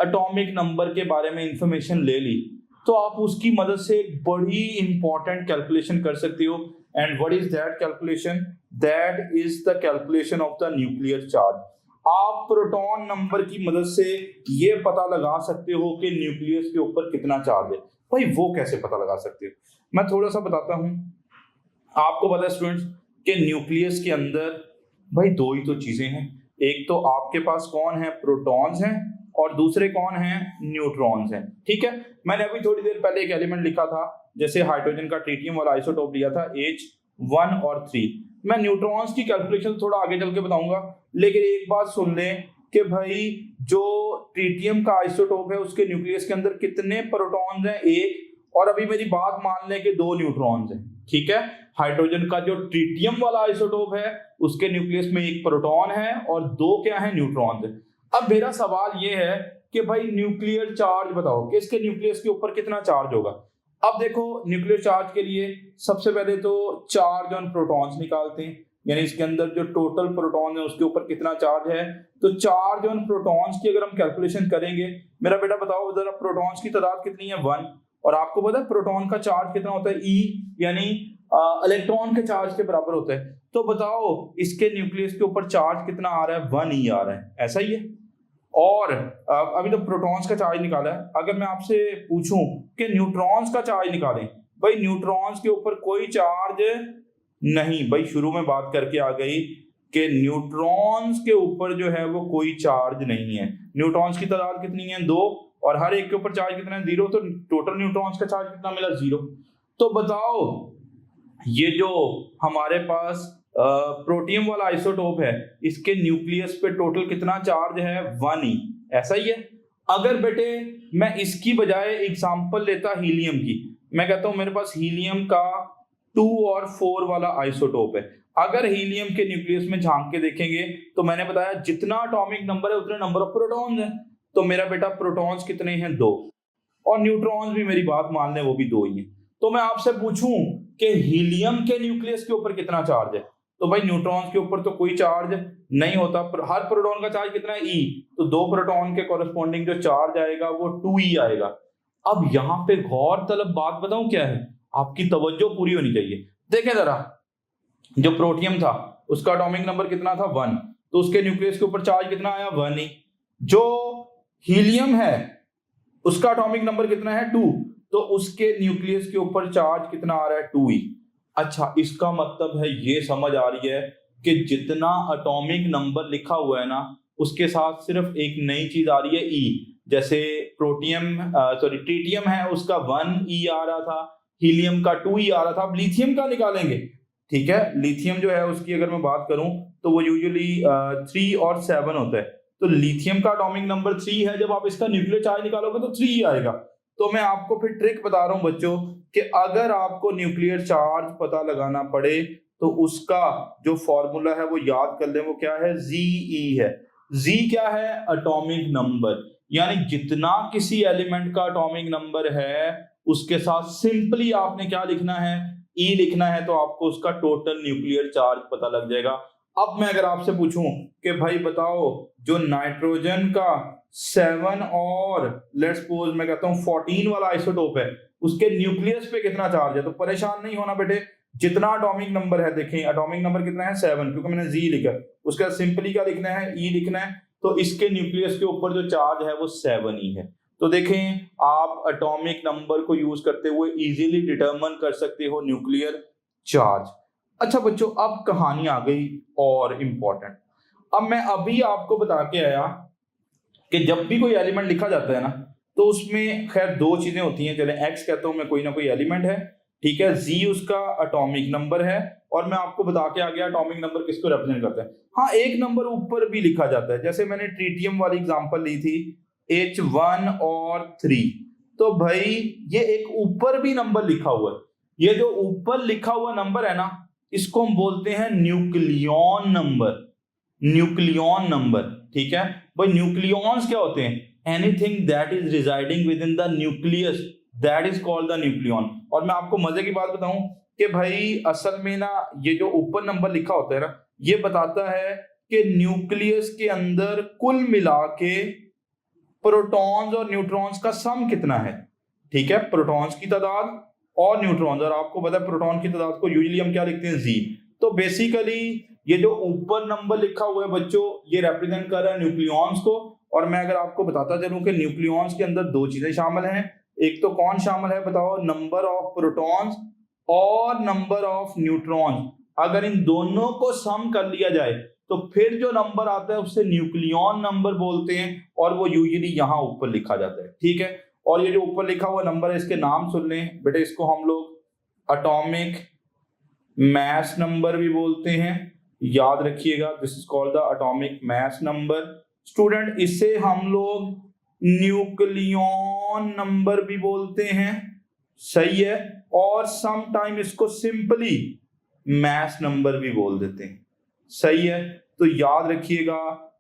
एटॉमिक नंबर के बारे में इंफॉर्मेशन ले ली तो आप उसकी मदद से एक बड़ी इंपॉर्टेंट कैलकुलेशन कर सकते हो। And what is that calculation? That is the calculation of the nuclear charge. आप प्रोटॉन नंबर की मदद से ये पता लगा सकते हो कि न्यूक्लियस के ऊपर कितना चार्ज है। भाई वो कैसे पता लगा सकते हो, मैं थोड़ा सा बताता हूँ। आपको पता है स्टूडेंट्स कि न्यूक्लियस के अंदर भाई 2 ही तो चीजें हैं, एक तो आपके पास कौन है, प्रोटॉन्स हैं, और दूसरे कौन हैं, न्यूट्रॉन्स हैं। ठीक है, मैंने अभी थोड़ी देर पहले एक एलिमेंट लिखा था, जैसे हाइड्रोजन का ट्रिटियम वाला आइसोटोप लिया था H1 और 3। मैं न्यूट्रॉन्स की कैलकुलेशन थोड़ा आगे चल के बताऊंगा, लेकिन एक बात सुन लें कि भाई जो ट्रिटियम का आइसोटोप है उसके न्यूक्लियस के अंदर कितने प्रोटॉन्स हैं, 1, और अभी मेरी बात मान लें कि 2 न्यूट्रॉन्स हैं। ठीक है, हाइड्रोजन का जो ट्रिटियम वाला आइसोटोप है उसके न्यूक्लियस में 1 प्रोटॉन है और 2 क्या है, न्यूट्रॉन्स है। अब मेरा सवाल ये है कि भाई न्यूक्लियर चार्ज बताओ कि इसके न्यूक्लियस के ऊपर कितना चार्ज होगा। अब देखो, न्यूक्लियर चार्ज के लिए सबसे पहले तो चार्ज ऑन प्रोटॉन्स निकालते हैं, यानी इसके अंदर जो टोटल प्रोटॉन है उसके ऊपर कितना चार्ज है। तो चार्ज ऑन प्रोटॉन्स की अगर हम कैलकुलेशन करेंगे, मेरा बेटा बताओ जरा प्रोटॉन्स की तादाद कितनी है, 1, और आपको पता है प्रोटॉन का चार्ज कितना होता है, E, यानी इलेक्ट्रॉन के चार्ज के बराबर होता है। तो बताओ इसके न्यूक्लियस के ऊपर चार्ज कितना आ रहा है, 1E आ रहा है, ऐसा ही है। और अभी तो प्रोटॉन्स का चार्ज निकाला है, अगर मैं आपसे पूछूं कि न्यूट्रॉन्स का चार्ज निकालें, भाई न्यूट्रॉन्स के ऊपर कोई चार्ज नहीं। भाई शुरू में बात करके आ गई कि न्यूट्रॉन्स के ऊपर जो है वो कोई चार्ज नहीं है। न्यूट्रॉन्स की तादाद कितनी है, 2, और हर एक के ऊपर चार्ज कितना है, 0, तो टोटल न्यूट्रॉन्स का चार्ज कितना मिला, 0। तो बताओ ये जो हमारे पास प्रोटियम वाला आइसोटोप है इसके न्यूक्लियस पे टोटल कितना चार्ज है, 1E, ऐसा ही है। अगर बेटे मैं इसकी बजाय एग्जांपल लेता हीलियम की, मैं कहता हूं मेरे पास हीलियम का 2 और 4 वाला आइसोटोप है। अगर हीलियम के न्यूक्लियस में झांक के देखेंगे तो मैंने बताया जितना एटॉमिक नंबर है उतने नंबर ऑफ प्रोटॉन्स है। तो मेरा बेटा प्रोटॉन्स कितने हैं, 2, और न्यूट्रॉन्स भी मेरी बात मान लें वो भी 2 ही हैं। तो मैं आपसे पूछूं कि हीलियम के न्यूक्लियस के ऊपर कितना चार्ज है, तो भाई न्यूट्रॉन्स के ऊपर तो कोई चार्ज नहीं होता, हर प्रोटॉन का चार्ज कितना है, E, तो 2 प्रोटॉन के कॉरेस्पॉन्डिंग जो चार्ज आएगा वो 2E आएगा। अब यहाँ पे गौर तलब बात बताऊं क्या है, आपकी तवज्जो पूरी होनी चाहिए। देखें जरा, जो प्रोटियम था उसका एटॉमिक नंबर कितना था, 1, तो उसके न्यूक्लियस के ऊपर चार्ज कितना आया, 1E। जो हीलियम है उसका एटॉमिक नंबर कितना है, 2, तो उसके न्यूक्लियस के ऊपर चार्ज कितना आ रहा है 2e। अच्छा, इसका मतलब है, ये समझ आ रही है कि जितना एटॉमिक नंबर लिखा हुआ है ना उसके साथ सिर्फ एक नई चीज आ रही है e। जैसे ट्रीटियम है उसका 1e आ रहा था, हीलियम का 2e आ रहा था। अब लिथियम का निकालेंगे, ठीक है। लिथियम जो है उसकी अगर मैं बात करूं तो वो यूजुअली 3 और 7 होता है। तो लिथियम का एटॉमिक नंबर 3 है, जब आप इसका न्यूक्लियर चार्ज निकालोगे तो 3 ही आएगा। तो मैं आपको फिर ट्रिक बता रहा हूं बच्चों कि अगर आपको न्यूक्लियर चार्ज पता लगाना पड़े तो उसका जो फॉर्मूला है वो याद कर लें, वो क्या है, Ze है। Z क्या है, एटॉमिक नंबर, यानी जितना किसी एलिमेंट का एटॉमिक नंबर है उसके साथ सिंपली आपने क्या लिखना है, E लिखना है, तो आपको उसका टोटल न्यूक्लियर चार्ज पता लग जाएगा। अब मैं अगर आपसे पूछूं कि भाई बताओ जो नाइट्रोजन का 7 और लेट्स सपोज मैं कहता हूं 14 वाला आइसोटोप है उसके न्यूक्लियस पे कितना चार्ज है, तो परेशान नहीं होना बेटे, जितना एटॉमिक नंबर है, देखें एटॉमिक नंबर कितना है 7, क्योंकि मैंने जी लिखा, उसके बाद सिंपली क्या लिखना है, ई लिखना है, तो इसके न्यूक्लियस के ऊपर जो चार्ज है वो 7 ही है। तो देखें आप एटॉमिक नंबर को यूज करते हुए इजीली डिटरमिन कर सकते हो न्यूक्लियर चार्ज। अच्छा बच्चों, अब कहानी आ गई और इंपॉर्टेंट। अब मैं अभी आपको बता के आया कि जब भी कोई एलिमेंट लिखा जाता है ना तो उसमें खैर दो चीजें होती हैं। चले एक्स कहता हूं मैं, कोई ना कोई एलिमेंट है, ठीक है, जी उसका एटॉमिक नंबर है, और मैं आपको बता के आ गया एटॉमिक नंबर किसको रिप्रेजेंट करता है। हाँ, एक नंबर ऊपर भी लिखा जाता है, जैसे मैंने ट्रीटियम वाली एग्जांपल ली थी H1 और 3, तो भाई ये एक ऊपर भी नंबर लिखा हुआ है। ये जो ऊपर लिखा हुआ नंबर है ना इसको हम बोलते हैं न्यूक्लियॉन नंबर, न्यूक्लियॉन नंबर, ठीक है भाई। न्यूक्लियॉन्स क्या होते हैं, anything that is residing with in the nucleus that is called the nucleon. और मैं आपको मजे की बात बताऊं कि भाई असल में ना ये जो ऊपर नंबर लिखा होता है ना ये बताता है कि न्यूक्लियस के अंदर कुल मिला के प्रोटॉन्स और न्यूट्रॉन्स का सम कितना है, ठीक है, प्रोटॉन्स की तादाद और न्यूट्रॉन्स, और आपको पता है प्रोटॉन की तादाद को यूजुअली हम क्या लिखते हैं, जी। तो बेसिकली ये जो ऊपर नंबर लिखा हुआ है बच्चों ये रिप्रेजेंट कर रहा है न्यूक्लियॉन्स को। और मैं अगर आपको बताता चलूं कि न्यूक्लियॉन्स के अंदर दो चीजें शामिल हैं, एक तो कौन शामिल है बताओ, नंबर ऑफ प्रोटॉन्स और नंबर ऑफ न्यूट्रॉन्स। अगर इन दोनों को सम कर लिया जाए तो फिर जो नंबर आता है उससे न्यूक्लियॉन नंबर बोलते हैं, और वो यूजुअली यहां ऊपर लिखा जाता है, ठीक है। और ये जो ऊपर लिखा हुआ नंबर है इसके नाम सुन लें बेटे, इसको हम लोग एटॉमिक मास नंबर भी बोलते हैं, याद रखिएगा, this is called the atomic mass number. Student इसे हम लोग न्यूक्लियॉन नंबर भी बोलते हैं, सही है, और सम टाइम इसको सिंपली मास नंबर भी बोल देते हैं, सही है। तो याद रखिएगा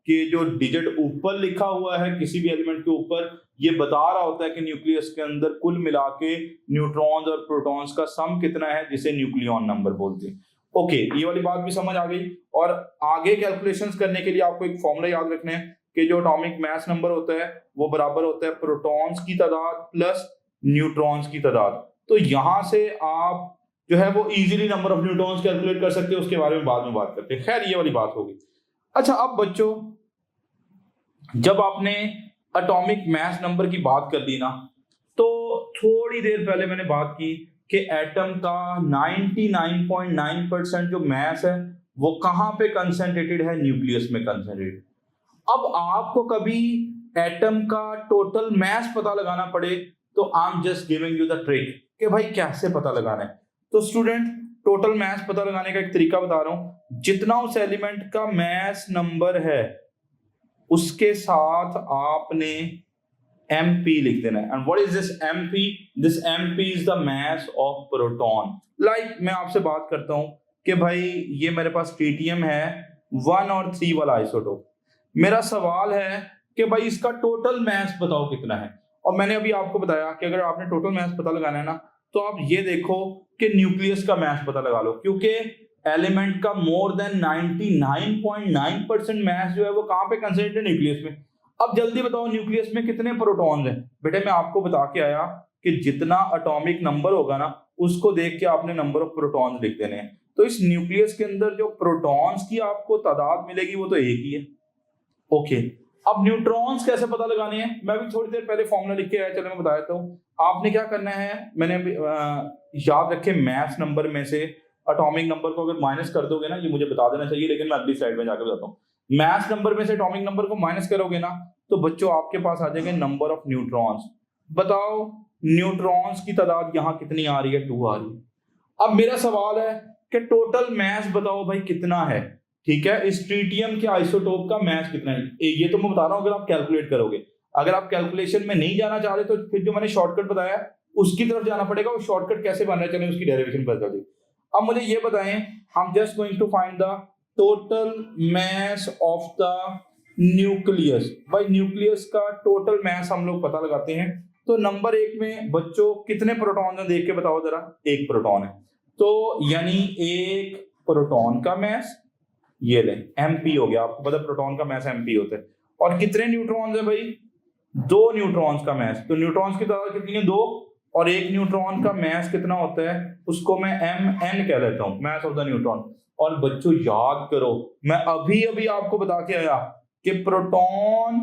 कि जो डिजिट ऊपर लिखा हुआ है किसी भी एलिमेंट के ऊपर ये बता रहा होता है कि न्यूक्लियस के अंदर कुल मिला के न्यूट्रॉन्स और प्रोटॉन्स का सम कितना है, जिसे न्यूक्लियॉन नंबर बोलते हैं। ओके, ये वाली बात भी समझ आ गई। और आगे कैलकुलेशंस करने के लिए आपको एक फॉर्मूला याद रखना है कि जो एटॉमिक मास नंबर होता है वो बराबर होता है प्रोटॉन्स की तादाद प्लस न्यूट्रॉन्स की तादाद। तो यहां से आप जो है वो easily number of neutrons calculate कर सकते हैं, उसके बारे में बाद में बात करते हैं। खैर ये वाली बात होगी। अच्छा, अब बच्चों जब आपने एटॉमिक मास नंबर की बात कर ली ना तो थोड़ी देर पहले मैंने बात की कि एटम का 99.9% जो मास है वो कहां पे कंसंट्रेटेड है, न्यूक्लियस में कंसंट्रेटेड। अब आपको कभी एटम का टोटल मास पता लगाना पड़े तो I am just giving you the trick कि भाई कैसे पता लगाना है। तो स्टूडेंट टोटल मास पता लगाने का एक तरीका बता रहा हूं, जितना उस एलिमेंट का मास नंबर है उसके साथ आपने mp लिख देना है। And what is this mp? This mp is the mass of proton. Like मैं आपसे बात करता हूं कि भाई ये मेरे पास ट्रीटियम है 1 और 3 वाला आइसोटोप, मेरा सवाल है कि भाई इसका टोटल मास बताओ कितना है। और मैंने अभी आपको बताया कि अगर आपने टोटल मास पता लगाना है ना तो आप ये देखो कि न्यूक्लियस का मास पता लगा लो, क्योंकि एलिमेंट का मोर देन 99.9% मास जो है वो कहां पे कंसंट्रेटेड है, न्यूक्लियस में। अब जल्दी बताओ न्यूक्लियस में कितने प्रोटॉन्स हैं? बेटे मैं आपको बता के आया कि जितना एटॉमिक नंबर होगा ना उसको देख के आपने नंबर ऑफ प्रोटॉन्स लिख देने हैं। तो इस न्यूक्लियस के अंदर जो प्रोटॉन्स की आपको तादाद मिलेगी वो तो एक ही है। ओके, अब न्यूट्रॉन्स कैसे पता लगाने हैं, मैं भी थोड़ी देर पहले फॉर्मूला लिख के आया, चलो मैं बता देता हूँ। आपने क्या करना है, मैंने याद रखे मैथ्स नंबर में से एटॉमिक नंबर को अगर माइनस कर दोगे ना, ये मुझे बता देना चाहिए लेकिन मैं अगली स्लाइड में जाकर बताता हूँ। मैथ्स नंबर में से एटॉमिक नंबर को माइनस करोगे ना तो बच्चों आपके पास आ जाएंगे नंबर ऑफ न्यूट्रॉन्स। बताओ न्यूट्रॉन्स की तादाद यहाँ कितनी आ रही है, 2 आ रही है। अब मेरा सवाल है कि टोटल मास बताओ भाई कितना है, ठीक है, इस ट्रीटियम के आइसोटोप का मास कितना है, ये तो मैं बता रहा हूँ अगर आप कैलकुलेट करोगे। अगर आप कैलकुलेशन में नहीं जाना चाह रहे तो फिर जो मैंने शॉर्टकट बताया उसकी तरफ जाना पड़ेगा। वो शॉर्टकट कैसे बन रहा है, चलें उसकी डेरिवेशन पता चले। अब मुझे ये बताएं, हम just going to find the total mass of the nucleus. भाई न्यूक्लियस का टोटल मास हम लोग पता लगाते हैं। तो नंबर 1 में बच्चों कितने प्रोटॉन है, देख के बताओ जरा। 1 प्रोटॉन है, तो यानी 1 प्रोटॉन का मास ये लें mp हो गया। आपको पता प्रोटॉन का मास mp होता है। और कितने न्यूट्रॉन्स है भाई, 2 न्यूट्रॉन्स का मास। तो न्यूट्रॉन्स की तादाद कितनी है, 2, और 1 न्यूट्रॉन का मास कितना होता है उसको मैं mn कह लेता हूं, मास ऑफ द न्यूट्रॉन। और बच्चों याद करो, मैं अभी आपको बता के आया कि प्रोटॉन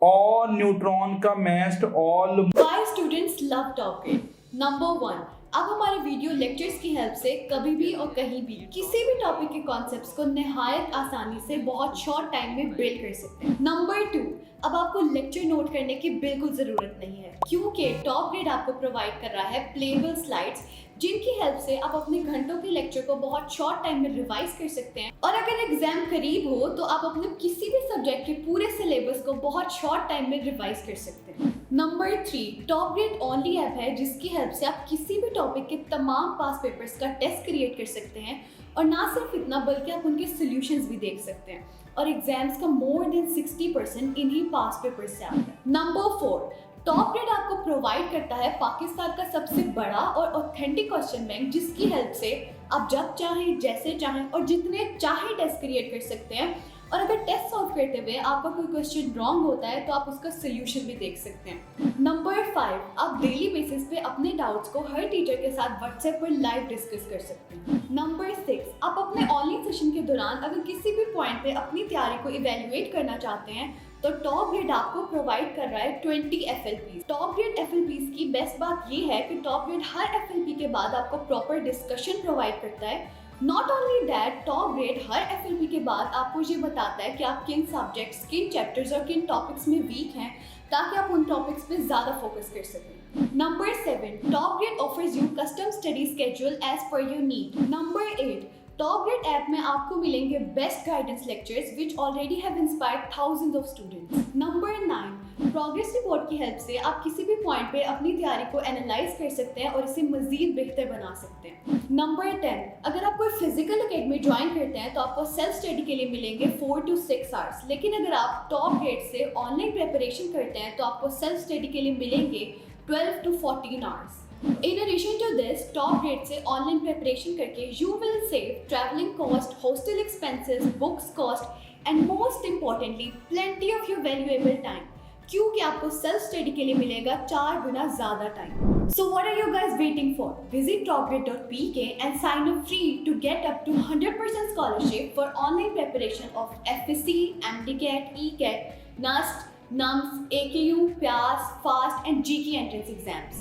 और न्यूट्रॉन का मास all. Why students love top grade? Number 1, अब हमारे वीडियो लेक्चर्स की हेल्प से कभी भी और कहीं भी किसी भी टॉपिक के कॉन्सेप्ट्स को निहायत आसानी से बहुत शॉर्ट टाइम में बिल्ड कर सकते हैं। नंबर 2, अब आपको लेक्चर नोट करने की बिल्कुल जरूरत नहीं है क्योंकि टॉप ग्रेड आपको प्रोवाइड कर रहा है प्लेबल स्लाइड्स, जिनकी हेल्प से आप अपने घंटों के लेक्चर को बहुत शॉर्ट टाइम में रिवाइज कर सकते हैं। और अगर एग्जाम करीब हो तो आप अपने किसी भी सब्जेक्ट के पूरे सिलेबस को बहुत शॉर्ट टाइम में रिवाइज कर सकते हैं। Number 3, top grade only app है जिसकी हेल्प से आप किसी भी टॉपिक के तमाम पास पेपर्स का टेस्ट क्रिएट कर सकते हैं। और ना सिर्फ इतना बल्कि आप उनके सॉल्यूशंस भी देख सकते हैं। और एग्जाम्स का मोर देन 60% इन्हीं पास पेपर्स से आता है। नंबर 4, टॉप ग्रेड आपको प्रोवाइड करता है पाकिस्तान का सबसे बड़ा और ऑथेंटिक क्वेश्चन बैंक, जिसकी हेल्प से आप जब चाहें, जैसे चाहें और जितने चाहे टेस्ट क्रिएट कर सकते हैं। और अगर टेस्ट सॉल्व करते हुए आपका कोई क्वेश्चन रॉन्ग होता है तो आप उसका सोल्यूशन भी देख सकते हैं। नंबर 5, आप डेली बेसिस पे अपने डाउट्स को हर टीचर के साथ व्हाट्सएप पर लाइव डिस्कस कर सकते हैं। नंबर 6, आप अपने ऑनलाइन सेशन के दौरान अगर किसी भी पॉइंट पे अपनी तैयारी को इवेल्युएट करना चाहते हैं तो टॉप ग्रेड आपको प्रोवाइड कर रहा है 20 FLPs। टॉप ग्रेड FLPs की बेस्ट बात ये है कि टॉप ग्रेड हर FLP के बाद आपको प्रॉपर डिस्कशन प्रोवाइड करता है। Not only that, top grade her FLP के बाद आपको ये बताता है कि आप किन सब्जेक्ट्स, किन चैप्टर्स और किन टॉपिक्स में वीक हैं ताकि आप उन टॉपिक्स पे ज़्यादा फोकस कर सकें। Number 7, top grade offers you custom study schedule as per your need. Number 8, top grade app में आपको मिलेंगे best guidance lectures which already have inspired thousands of students. Number 9, progress report की help से आप किसी भी पॉइंट पे अपनी तैयारी को एनालाइज कर सकते हैं और इसे मजीद बेहतर बना सकते हैं। नंबर 10, अगर आप कोई फिजिकल एकेडमी ज्वाइन करते हैं तो आपको सेल्फ स्टडी के लिए मिलेंगे 4 to 6 आवर्स, लेकिन अगर आप टॉप ग्रेड से ऑनलाइन प्रिपरेशन करते हैं तो आपको सेल्फ स्टडी के लिए मिलेंगे 12 to 14 hours. In addition to this, top grade से ऑनलाइन प्रिपरेशन करके you will save traveling cost, hostel expenses, books cost, and most importantly, plenty of your valuable time. क्योंकि आपको सेल्फ स्टडी के लिए मिलेगा 4 गुना ज़्यादा time. So what are you guys waiting for? Visit topgrade.pk and sign up free to get up to 100% scholarship for online preparation of FSC, MDCAT, ECAT, NUST, NUMS, AKU, PAS, FAST and GK entrance exams.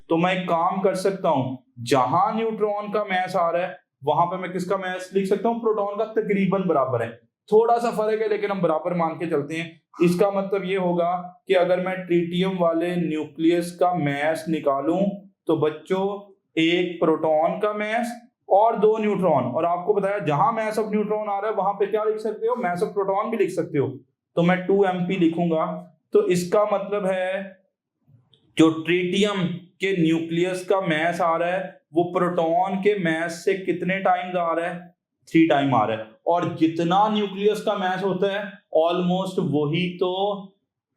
तो मैं एक काम कर सकता हूं, जहां neutron का मास आ रहा है वहां पे मैं किसका मास लिख सकता हूं, प्रोटॉन का तकरीबन बराबर है। थोड़ा सा फर्क है लेकिन हम बराबर मान के चलते हैं। इसका मतलब ये होगा कि अगर मैं ट्रीटियम वाले न्यूक्लियस का मास निकालूं तो बच्चों 1 प्रोटॉन का मास और 2 न्यूट्रॉन, और आपको बताया जहां मास ऑफ न्यूट्रॉन आ रहा है वहां पे क्या लिख सकते हो, मास ऑफ प्रोटॉन भी लिख सकते हो। तो मैं 2 MP लिखूंगा। तो इसका मतलब है जो ट्रीटियम के न्यूक्लियस का मास आ रहा है वो प्रोटॉन के मास से कितने टाइम्स आ रहा है, 3 टाइम आ रहा है। और जितना न्यूक्लियस का मास होता है ऑलमोस्ट वही तो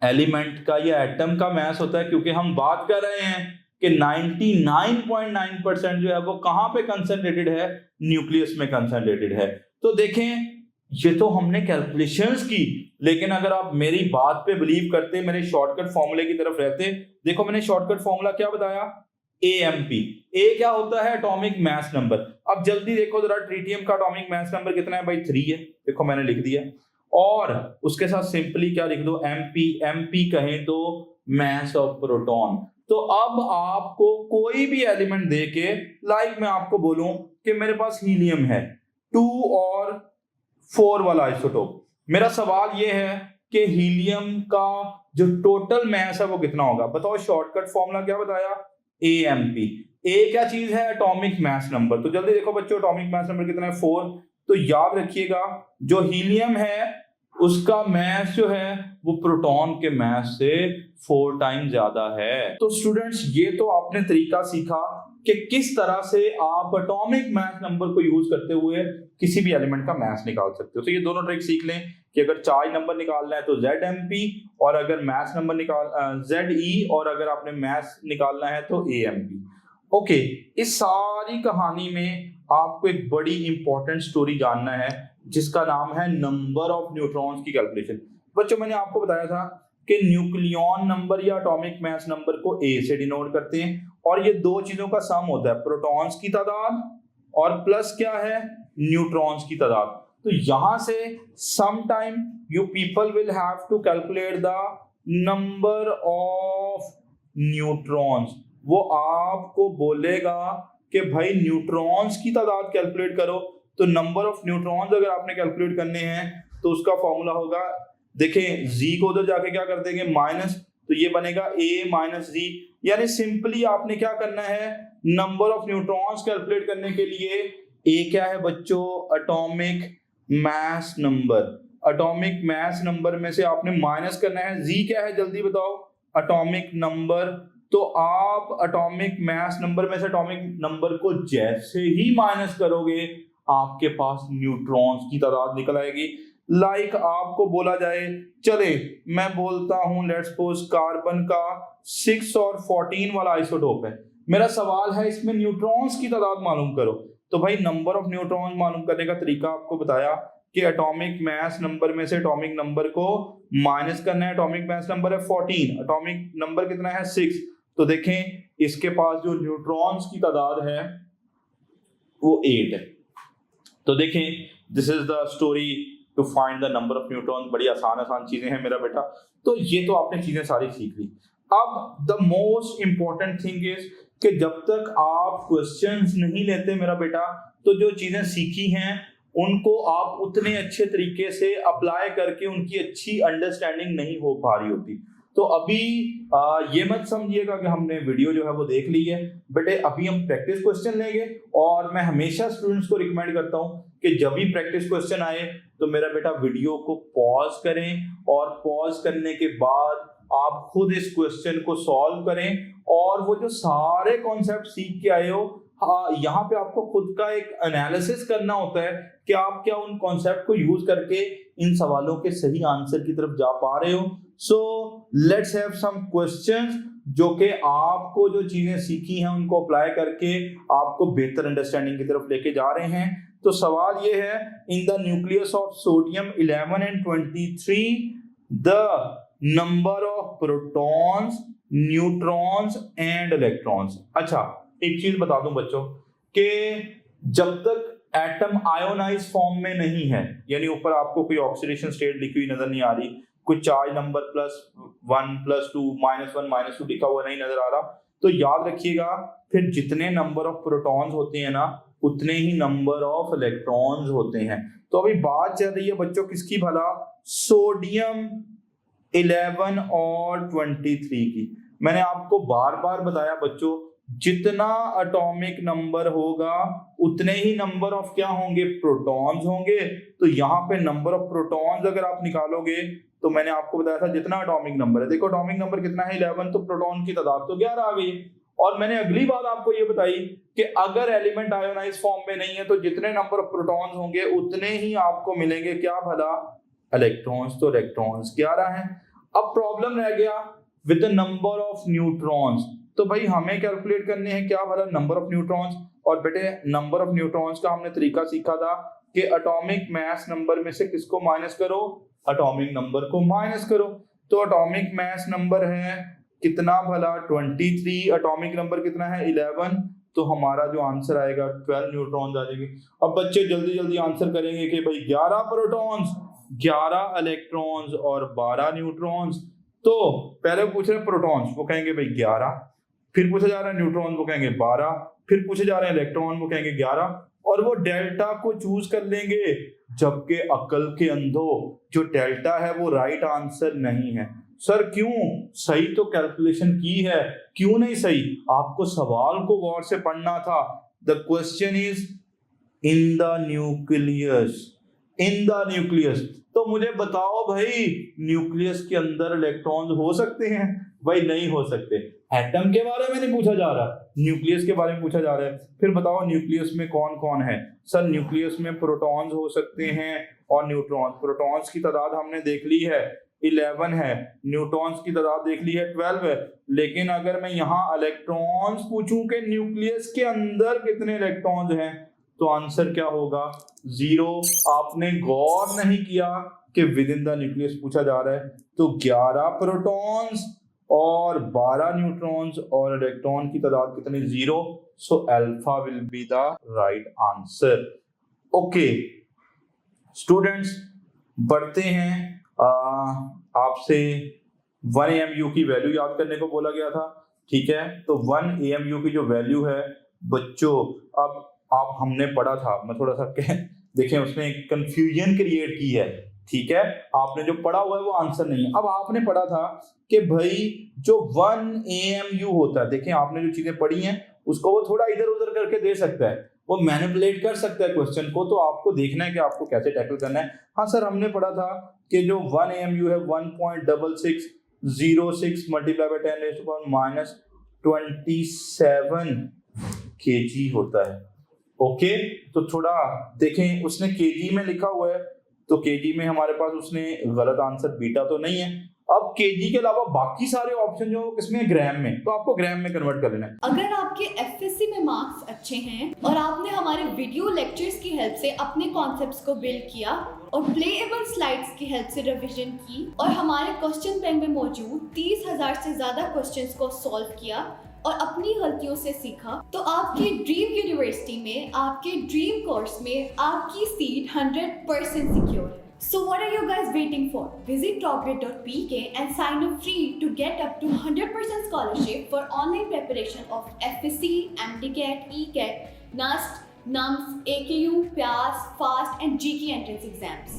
एलिमेंट का या एटम का मास होता है, क्योंकि हम बात कर रहे हैं कि 99.9% जो है वो कहां पे कंसंट्रेटेड है, न्यूक्लियस में कंसंट्रेटेड है। तो देखें ये तो हमने कैलकुलेशंस की, लेकिन अगर आप मेरी बात पे बिलीव करते, मेरे शॉर्टकट फॉर्मूले की तरफ रहते, देखो मैंने शॉर्टकट फॉर्मूला क्या बताया, AMP। A क्या होता है, एटॉमिक मास नंबर। अब जल्दी देखो जरा, ट्रीटियम का एटॉमिक मास नंबर कितना है भाई, 3 है, देखो मैंने लिख दिया। और उसके साथ सिंपली क्या लिख दो, एमपी कहें तो मास ऑफ प्रोटॉन। तो अब आपको कोई भी एलिमेंट देके, लाइक मैं आपको बोलूं कि मेरे पास हीलियम है 2 और 4 वाला आइसोटोप, मेरा सवाल ये है कि हीलियम का जो टोटल मास है वो कितना होगा। बताओ, शॉर्टकट फॉर्मूला क्या बताया, AMP। ए क्या चीज है, एटॉमिक मास नंबर। तो जल्दी देखो बच्चों, एटॉमिक मास नंबर कितना है, 4। तो याद रखिएगा जो हीलियम है उसका मास जो है वो प्रोटॉन के मास से 4 टाइम ज्यादा है। तो स्टूडेंट्स, ये तो आपने तरीका सीखा कि किस तरह से आप एटॉमिक मास नंबर को यूज करते हुए किसी भी एलिमेंट का मास निकाल सकते हो। तो ये दोनों ट्रिक सीख लें कि अगर चार्ज नंबर निकालना है तो ZMP, और अगर मास नंबर ZE, और अगर आपने मास निकालना है तो AMP। ओके, इस सारी कहानी में आपको एक बड़ी इंपॉर्टेंट स्टोरी जानना है जिसका नाम है नंबर ऑफ न्यूट्रॉन्स की कैलकुलेशन। बच्चों, मैंने आपको बताया था कि न्यूक्लियॉन नंबर या एटॉमिक मास नंबर को A से डिनोट करते हैं, और ये दो चीजों का सम होता है, प्रोटॉन्स की तादाद और प्लस क्या है, न्यूट्रॉन्स की तादाद। तो यहां से some time you people will have to calculate the number of neutrons. वो आपको बोलेगा कि भाई न्यूट्रॉन्स की तादाद कैलकुलेट करो। तो नंबर ऑफ न्यूट्रॉन्स अगर आपने कैलकुलेट करने हैं तो उसका फॉर्मूला होगा, देखें Z को उधर जाके क्या कर देंगे, माइनस, तो ये बनेगा A माइनस Z। यानी सिंपली आपने क्या करना है, नंबर ऑफ न्यूट्रॉन्स कैलकुलेट करने के लिए A क्या है बच्चों, atomic mass number. Atomic mass number में से आपने माइनस करना है, Z क्या है जल्दी बताओ, एटॉमिक नंबर। तो आप एटॉमिक मास नंबर में से एटॉमिक नंबर को जैसे ही माइनस करोगे आपके पास न्यूट्रॉन्स की तादाद निकल आएगी। लाइक आपको बोला जाए, चले मैं बोलता हूं लेट्स सपोज कार्बन का 6 और 14 वाला आइसोटोप है, मेरा सवाल है इसमें न्यूट्रॉन्स की तादाद मालूम करो। तो भाई नंबर ऑफ न्यूट्रॉन्स मालूम करने का तरीका आपको बताया कि एटॉमिक मास नंबर में से एटॉमिक नंबर को माइनस करना है। एटॉमिक मास नंबर है 14, एटॉमिक नंबर कितना है 6। तो देखें इसके पास जो न्यूट्रॉन्स की तादाद है वो 8 है। तो देखें, this is the story to find the number of neutrons. बड़ी आसान चीजें हैं मेरा बेटा। तो ये तो आपने चीजें सारी सीख ली। अब the most important thing is कि जब तक आप क्वेश्चंस नहीं लेते मेरा बेटा, तो जो चीजें सीखी हैं उनको आप उतने अच्छे तरीके से अप्लाई करके उनकी अच्छी अंडरस्टैंडिंग नहीं हो पा रही होती। तो अभी ये मत समझिएगा कि हमने वीडियो जो है वो देख ली है बेटे, अभी हम प्रैक्टिस क्वेश्चन लेंगे। और मैं हमेशा स्टूडेंट्स को रिकमेंड करता हूं कि जब भी प्रैक्टिस क्वेश्चन आए तो मेरा बेटा वीडियो को पॉज करें, और पॉज करने के बाद आप खुद इस क्वेश्चन को सॉल्व करें, और वो जो सारे कॉन्सेप्ट सीख के आए हो, यहाँ पे आपको खुद का एक एनालिसिस करना होता है कि आप क्या उन कॉन्सेप्ट को यूज करके इन सवालों के सही आंसर की तरफ जा पा रहे हो। So let's have some questions जो कि आपको जो चीजें सीखी हैं उनको अप्लाई करके आपको बेहतर अंडरस्टैंडिंग की तरफ लेके जा रहे हैं। तो सवाल ये है, in the nucleus of sodium 11 and 23 the number of protons, neutrons and electrons. अच्छा, एक चीज बता दूं बच्चों कि जब तक एटम आयोनाइज फॉर्म में नहीं है, यानी ऊपर आपको कोई ऑक्सीडेशन स्टेट लिखी हुई नजर नहीं आ रही, कुछ चार्ज नंबर +1 +2 -1 -2 लिखा हुआ नहीं नजर आ रहा, तो याद रखिएगा फिर जितने नंबर ऑफ प्रोटॉन्स होते हैं ना उतने ही नंबर ऑफ इलेक्ट्रॉन्स होते हैं। तो अभी बात चल रही है बच्चों किसकी भला, सोडियम 11 और 23 की। मैंने आपको बार बार बताया बच्चों, जितना एटॉमिक नंबर होगा उतने ही नंबर ऑफ क्या होंगे, प्रोटॉन्स होंगे। तो यहाँ पे नंबर ऑफ प्रोटॉन्स अगर आप निकालोगे तो मैंने आपको बताया था जितना एटॉमिक नंबर है, देखो एटॉमिक नंबर कितना है 11, तो प्रोटॉन की तादाद तो 11 आ गई। और मैंने अगली बात आपको ये बताई कि अगर एलिमेंट आयोनाइज फॉर्म में नहीं है तो जितने नंबर ऑफ प्रोटॉन्स होंगे उतने ही आपको मिलेंगे क्या भला, इलेक्ट्रॉन्स। तो इलेक्ट्रॉन्स 11 हैं। अब प्रॉब्लम रह गया with the number of neutrons. तो भाई हमें कैलकुलेट करने हैं क्या भला, नंबर ऑफ न्यूट्रॉन्स। और बेटे नंबर ऑफ न्यूट्रॉन्स का हमने तरीका सीखा था कि एटॉमिक मास नंबर में से किसको माइनस करो, एटॉमिक नंबर को माइनस करो। तो एटॉमिक मास नंबर है कितना भला 23, एटॉमिक नंबर कितना है 11, तो हमारा जो आंसर आएगा 12 न्यूट्रॉन्स आ जाएंगे। अब बच्चे जल्दी जल्दी आंसर करेंगे कि भाई 11 प्रोटॉन्स 11 इलेक्ट्रॉन्स और 12 न्यूट्रॉन्स। तो पहले पूछ रहे हैं प्रोटॉन्स, वो कहेंगे भाई 11, फिर पूछा जा रहा है न्यूट्रॉन, वो कहेंगे 12, फिर पूछे जा रहे हैं इलेक्ट्रॉन, वो कहेंगे 11, और वो डेल्टा को चूज कर लेंगे। जबकि अकल के अंधो जो डेल्टा है वो राइट आंसर नहीं है। सर क्यों? सही तो कैलकुलेशन की है, क्यों नहीं सही? आपको सवाल को गौर से पढ़ना था। The question is in the nucleus, in the nucleus. तो मुझे बताओ भाई, न्यूक्लियस के अंदर इलेक्ट्रॉन्स हो सकते हैं? भाई नहीं हो सकते। एटम के बारे में नहीं पूछा जा रहा, न्यूक्लियस के बारे में पूछा जा रहा है। फिर बताओ न्यूक्लियस में कौन कौन है? सर न्यूक्लियस में प्रोटॉन्स हो सकते हैं और न्यूट्रॉन्स। प्रोटॉन्स की तादाद हमने देख ली है 11 है, न्यूट्रॉन्स की तादाद देख ली है 12 है। लेकिन अगर मैं यहाँ इलेक्ट्रॉन्स पूछूं कि न्यूक्लियस के अंदर कितने इलेक्ट्रॉन्स हैं, तो आंसर क्या होगा? 0। आपने गौर नहीं किया कि विद इन द न्यूक्लियस पूछा जा रहा है। तो 11 प्रोटॉन्स और 12 न्यूट्रॉन्स और इलेक्ट्रॉन की तादाद कितनी? 0। So alpha will be the right answer. Okay students, बढ़ते हैं। आपसे 1 AMU की वैल्यू याद करने को बोला गया था, ठीक है? तो 1 AMU की जो वैल्यू है बच्चों, अब आप हमने पढ़ा था, मैं थोड़ा सा देखें उसमें कंफ्यूजन क्रिएट की है, ठीक है? आपने जो पढ़ा हुआ है वो आंसर नहीं है। अब आपने पढ़ा था कि भाई जो 1 AMU होता है, देखें आपने जो चीजें पढ़ी हैं उसको वो थोड़ा इधर उधर करके दे सकता है, वो मैनिपुलेट कर सकता है क्वेश्चन को। तो आपको देखना है कि आपको कैसे टैकल करना है। हाँ सर, हमने पढ़ा था कि जो 1 AMU है 1.6606 मल्टीप्लाई बाय 10⁻27 kg होता है। ओके, तो थोड़ा देखें, उसने केजी में लिखा हुआ है, तो केजी में हमारे पास उसने गलत आंसर बीटा तो नहीं है। अब केजी के अलावा बाकी सारे ऑप्शन जो किसमें है? ग्राम में। तो आपको ग्राम में कन्वर्ट कर लेना है। अगर आपके एफएससी में मार्क्स अच्छे हैं और आपने हमारे वीडियो लेक्चर्स की हेल्प से अपने कॉन्सेप्ट्स को बिल्ड किया और प्लेएबल स्लाइड्स की हेल्प से रिवीजन की और हमारे क्वेश्चन बैंक में मौजूद 30,000 से ज्यादा क्वेश्चंस को सॉल्व किया और अपनी गलतियों से सीखा, तो आपकी ड्रीम यूनिवर्सिटी में, आपके ड्रीम कोर्स में आपकी सीट 100% सिक्योर है। So what are you guys waiting for? Visit topgrade.pk and sign up free to get up to 100% scholarship for online preparation of FSC, MDCAT, ECAT, NUST, NUMS, AKU, PAS, FAST and GK entrance exams.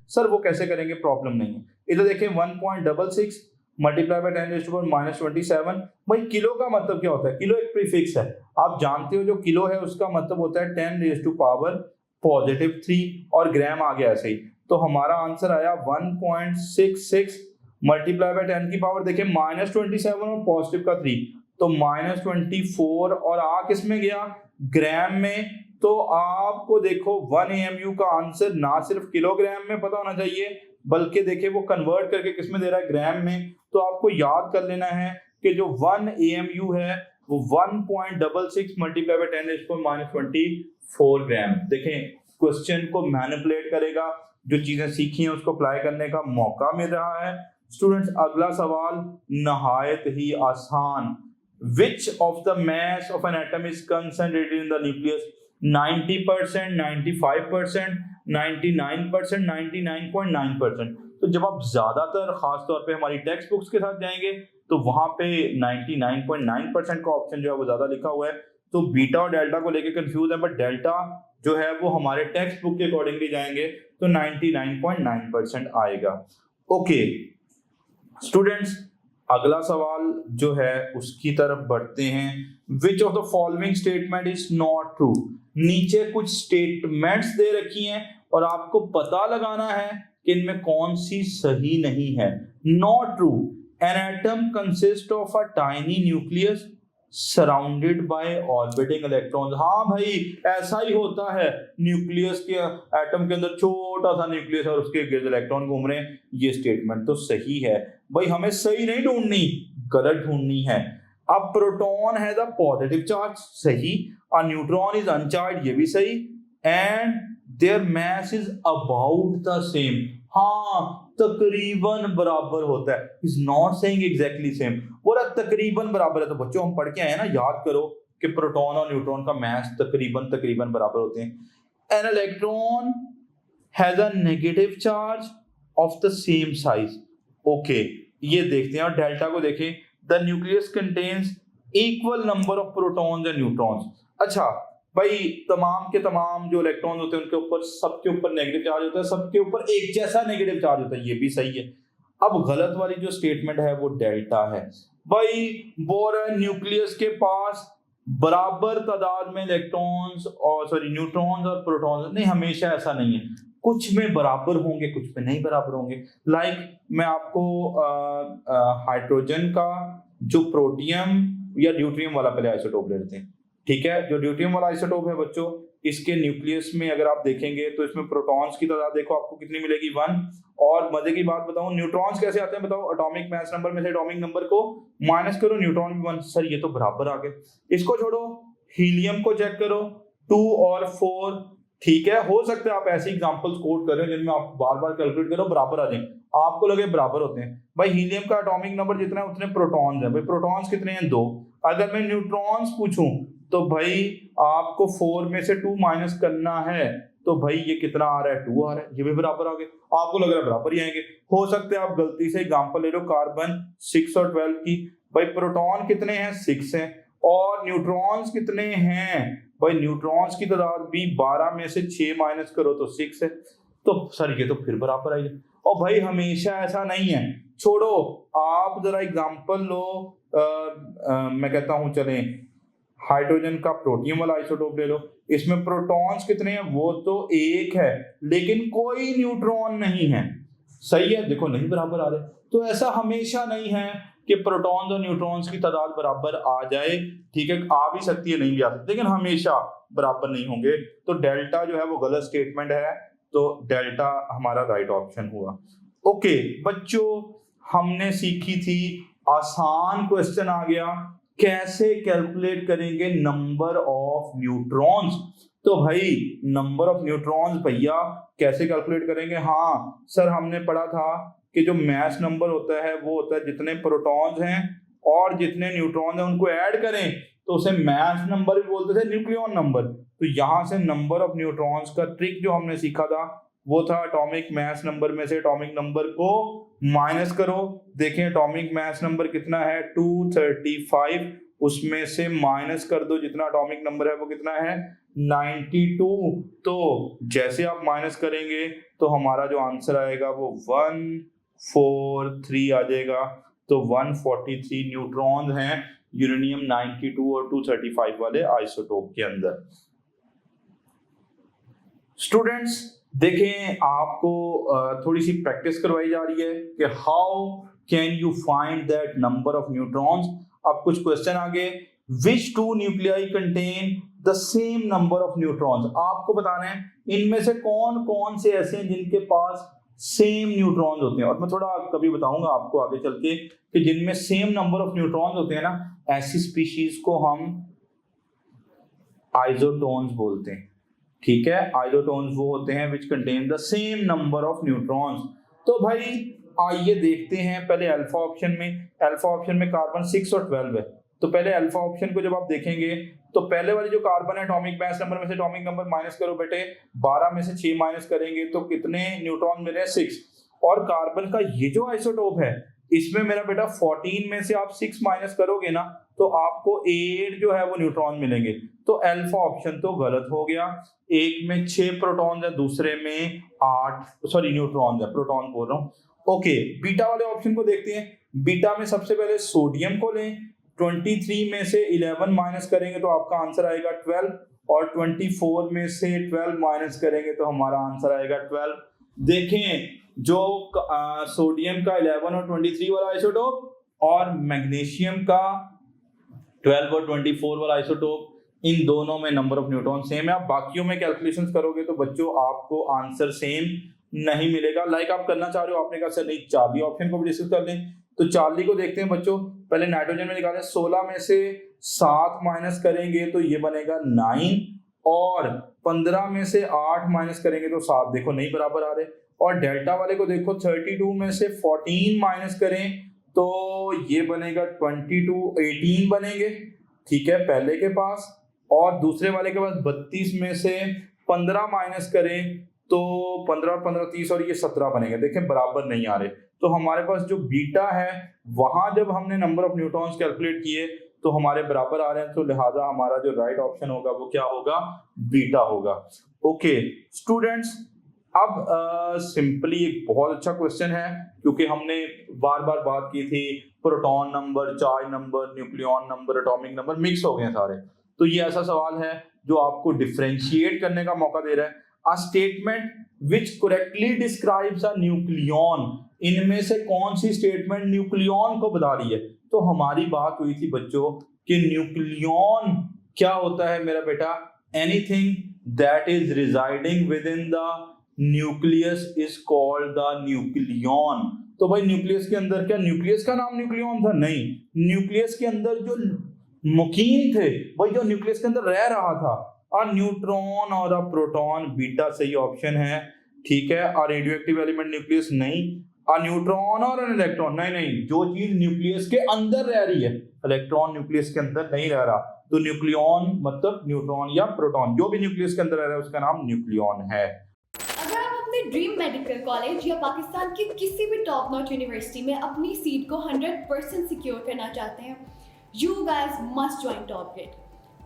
Sir वो कैसे करेंगे? Problem नहीं है। इधर देखें 1.66 multiply by 10⁻27। भाई kilo का मतलब क्या होता है? किलो एक प्रीफिक्स है, आप जानते हो। जो किलो है उसका मतलब होता है 10⁻³ और ग्राम आ गया ऐसे ही। तो हमारा आंसर आया 1.66 मल्टीप्लाई बाय 10 की पावर, देखिए -27 और पॉजिटिव का 3, तो -24 और आ किस में गया? ग्राम में। तो आपको देखो 1 AMU का आंसर ना सिर्फ किलोग्राम में पता होना चाहिए, बल्कि देखिए वो कन्वर्ट करके किस में दे रहा है? ग्राम में। तो आपको याद कर लेना है कि जो 1 AMU है वो 1.66 मल्टीप्लाई बाय 10⁻24 ग्राम। देखें क्वेश्चन को मैनिपुलेट करेगा, जो चीजें सीखी हैं उसको अप्लाई करने का मौका मिल रहा है। स्टूडेंट्स, अगला सवाल नहायत ही आसान। Which of the mass of an atom is concentrated in the nucleus? 90%, 95%, 99%, 99.9%। तो जब आप ज्यादातर खास तौर पे हमारी टेक्स्ट बुक्स के साथ जाएंगे तो वहां पे 99.9% का ऑप्शन जो है वो ज्यादा लिखा हुआ है। तो बीटा और डेल्टा को लेके कंफ्यूज है, बट डेल्टा जो है वो हमारे टेक्स्ट बुक के अकॉर्डिंगली जाएंगे तो 99.9% आएगा। ओके स्टूडेंट्स, अगला सवाल जो है उसकी तरफ बढ़ते हैं। Which of the following statement is not true? नीचे कुछ स्टेटमेंट्स दे रखी हैं और आपको पता लगाना है कि इनमें कौन सी सही नहीं है। Not true, an atom consist of a tiny nucleus surrounded by orbiting electrons. हाँ भाई, ऐसा ही होता है, न्यूक्लियस के एटम के अंदर छोटा सा न्यूक्लियस और उसके गिर्द इलेक्ट्रॉन घूम रहे हैं। ये स्टेटमेंट तो सही है भाई, हमें सही नहीं ढूंढनी, गलत ढूंढनी है। अब प्रोटॉन है द पॉजिटिव चार्ज, सही। अ न्यूट्रॉन इज अनचार्ज, ये भी सही। And their mass is about the same, हाँ तकरीबन बराबर होता है। Is not saying exactly same, बोला तकरीबन बराबर है। तो बच्चों हम पढ़ के आए ना, याद करो कि प्रोटॉन और न्यूट्रॉन का मास तकरीबन बराबर होते हैं। An electron has a negative charge of the same size. Okay, ये देखते हैं और डेल्टा को देखें। The nucleus contains equal number of protons and neutrons. अच्छा भाई, तमाम के तमाम जो इलेक्ट्रॉन होते हैं उनके ऊपर, सबके ऊपर नेगेटिव चार्ज होता है, सबके ऊपर एक जैसा नेगेटिव चार्ज होता है, ये भी सही है। अब गलत वाली जो स्टेटमेंट है वो डेल्टा है। भाई बोरॉन न्यूक्लियस के पास बराबर तादाद में इलेक्ट्रॉन्स और न्यूट्रॉन्स और प्रोटॉन्स, नहीं, हमेशा ऐसा नहीं है, कुछ में बराबर होंगे, कुछ में नहीं बराबर होंगे। लाइक मैं आपको हाइड्रोजन का जो प्रोटियम या ड्यूट्रियम वाला पहले आइसोटोप ले लेते हैं, ठीक है। जो ड्यूट्रियम वाला आइसोटोप है बच्चों, इसके न्यूक्लियस में अगर आप देखेंगे तो इसमें प्रोटॉन्स की तादाद देखो आपको कितनी मिलेगी, 1। और मजे की बात बताऊं, न्यूट्रॉन्स कैसे आते हैं बताओ, एटॉमिक मास नंबर में से एटॉमिक नंबर को माइनस करो, न्यूट्रॉन भी 1। सर ये तो बराबर आ गए। इसको छोड़ो, हीलियम को चेक करो, 2 और 4, ठीक है। हो सकता है आप ऐसे एग्जांपल्स कोट कर रहे हो जिनमें आप बार बार कैलकुलेट करो, बराबर आ जाए, आपको लगे बराबर होते हैं। भाई हीलियम का एटॉमिक नंबर जितना है उतने प्रोटॉन्स है, भाई प्रोटॉन्स कितने हैं, 2। अगर मैं न्यूट्रॉन्स पूछूं तो भाई आपको 4 में से 2 माइनस करना है, तो भाई ये कितना आ रहा है, 2 आ रहा है, ये भी बराबर आ गए, आपको लग रहा है बराबर ही आएंगे। हो सकता है आप गलती से एग्जांपल ले लो कार्बन 6 और 12 की, भाई प्रोटॉन कितने हैं, 6 हैं, और न्यूट्रॉन्स कितने हैं, भाई न्यूट्रॉन्स की तादाद भी 12 में से 6 माइनस करो तो 6 है, तो सर ये तो फिर बराबर आई है। और भाई हमेशा ऐसा नहीं है, छोड़ो, आप जरा एग्जांपल लो, मैं कहता हूं चलें हाइड्रोजन का प्रोटियम वाला आइसोटोप ले लो, इसमें प्रोटॉन्स कितने हैं, वो तो 1 है, लेकिन कोई न्यूट्रॉन नहीं है, सही है, देखो नहीं बराबर आ रहे। तो ऐसा हमेशा नहीं है कि प्रोटॉन्स और न्यूट्रॉन्स की तादाद बराबर आ जाए, ठीक है, आ भी सकती है, नहीं भी आ सकती, लेकिन हमेशा बराबर नहीं होंगे। तो डेल्टा जो है वो गलत स्टेटमेंट है, तो डेल्टा हमारा राइट ऑप्शन हुआ। ओके बच्चों, हमने सीखी थी, आसान क्वेश्चन आ गया, कैसे कैलकुलेट करेंगे नंबर ऑफ न्यूट्रॉन्स। तो भाई नंबर ऑफ न्यूट्रॉन्स भैया कैसे कैलकुलेट करेंगे, हाँ सर हमने पढ़ा था कि जो मास नंबर होता है वो होता है जितने प्रोटॉन्स हैं और जितने न्यूट्रॉन हैं उनको ऐड करें तो उसे मास नंबर भी बोलते थे, न्यूक्लियन नंबर। तो यहां से नंबर ऑफ न्यूट्रॉन्स का ट्रिक जो हमने सीखा था वो था एटॉमिक मास नंबर में से एटॉमिक नंबर को माइनस करो। देखें एटॉमिक मास नंबर कितना है 235, उसमें से माइनस कर दो जितना एटॉमिक नंबर है वो कितना है 92। तो जैसे आप माइनस करेंगे तो हमारा जो आंसर आएगा वो 143 आ जाएगा। तो 143 न्यूट्रॉन हैं यूरेनियम 92 और 235 वाले आइसोटोप के अंदर। स्टूडेंट्स देखें, आपको थोड़ी सी प्रैक्टिस करवाई जा रही है कि how can you find that number of neutrons. अब कुछ क्वेश्चन आगे, which two nuclei contain the same number of neutrons. आपको बताना है इनमें से कौन कौन से ऐसे हैं जिनके पास सेम न्यूट्रॉन्स होते हैं। और मैं थोड़ा कभी बताऊंगा आपको आगे चल के कि जिनमें सेम नंबर ऑफ न्यूट्रॉन्स होते हैं ना, ऐसी स्पीशीज को हम आइसोटोन्स बोलते हैं। ठीक है, आइसोटोन्स वो होते हैं which contain the same number of neutrons. तो भाई आइए देखते हैं, पहले अल्फा ऑप्शन में कार्बन 6 और 12 है। तो पहले अल्फा ऑप्शन को जब आप देखेंगे तो पहले वाली जो कार्बन है एटॉमिक मास नंबर में से एटॉमिक नंबर माइनस करो बेटे, 12 में से 6 माइनस करेंगे तो कितने न्यूट्रॉन मिले 6। और कार्बन का ये जो आइसोटोप है इसमें मेरा बेटा 14 में से आप 6 माइनस करोगे ना तो आपको 8 जो है वो न्यूट्रॉन मिलेंगे। तो अल्फा ऑप्शन तो गलत हो गया। एक में 6 प्रोटॉन है, दूसरे में 8 न्यूट्रॉन है, प्रोटॉन बोल रहा हूं। ओके, बीटा वाले ऑप्शन को देखते हैं। बीटा में सबसे पहले सोडियम को लें, 23 में से 11 माइनस करेंगे तो आपका आंसर आएगा 12, और 24 में से 12 माइनस करेंगे तो हमारा आंसर आएगा 12। देखें जो सोडियम का 11 और 23 वाला आइसोटोप और मैग्नीशियम का 12 और 24 वाला आइसोटोप, इन दोनों में नंबर ऑफ न्यूट्रॉन सेम है। आप बाकियों में कैलकुलेशंस करोगे तो बच्चों आपको आंसर सेम नहीं मिलेगा। लाइक आप करना चाह रहे हो, आपने कहा सर नहीं चार्ली ऑप्शन को भी डिस्कस कर लें। तो चार्ली को देखते हैं बच्चों, पहले नाइट्रोजन में निकालें, 16 में से 7 माइनस करेंगे तो ये बनेगा 9, और 15 में से 8 माइनस करेंगे तो 7। देखो नहीं बराबर आ रहे। और डेल्टा वाले को देखो, 32 में से 14 माइनस करें तो ये बनेगा 18 बनेंगे, ठीक है, पहले के पास। और दूसरे वाले के पास 32 में से 15 माइनस करें तो 15 15 30 और ये 17 बनेंगे, देखें बराबर नहीं आ रहे। तो हमारे पास जो बीटा है वहां जब हमने नंबर ऑफ न्यूट्रॉन्स कैलकुलेट किए तो हमारे बराबर आ रहे हैं, तो लिहाजा हमारा जो राइट ऑप्शन होगा वो क्या होगा, बीटा होगा। ओके स्टूडेंट्स, अब सिंपली एक बहुत अच्छा क्वेश्चन है, क्योंकि हमने बार बार बात की थी proton number, charge number, nucleon number, atomic number mix हो गए हैं सारे। तो ये ऐसा सवाल है जो आपको डिफरेंशिएट करने का मौका दे रहा है। A statement which correctly describes a nucleon, इनमें से कौन सी स्टेटमेंट न्यूक्लियॉन को बता रही है। तो हमारी बात हुई थी बच्चों कि न्यूक्लियॉन क्या होता है मेरा बेटा, anything that is residing with in the nucleus is called the nucleon. तो भाई न्यूक्लियस के अंदर, क्या न्यूक्लियस का नाम न्यूक्लियॉन था? नहीं, न्यूक्लियस के अंदर जो मुकीम थे, भाई जो न्यूक्लियस के अंदर रह रहा था, अ न्यूट्रॉन और अ प्रोटॉन, बीटा सही ऑप्शन है, ठीक है। A radio active element nucleus नहीं, अ न्यूट्रॉन और एन इलेक्ट्रॉन नहीं, जो चीज न्यूक्लियस के अंदर रह रही है, इलेक्ट्रॉन न्यूक्लियस के अंदर नहीं रह रहा, तो न्यूक्लियॉन मतलब न्यूट्रॉन या प्रोटॉन, जो भी न्यूक्लियस के अंदर रह रहा है उसका नाम न्यूक्लियॉन है। अगर आप अपने ड्रीम मेडिकल कॉलेज या पाकिस्तान की किसी भी टॉप नॉच यूनिवर्सिटी में अपनी सीट को 100% सिक्योर करना चाहते हैं, you guys must join TopGrade.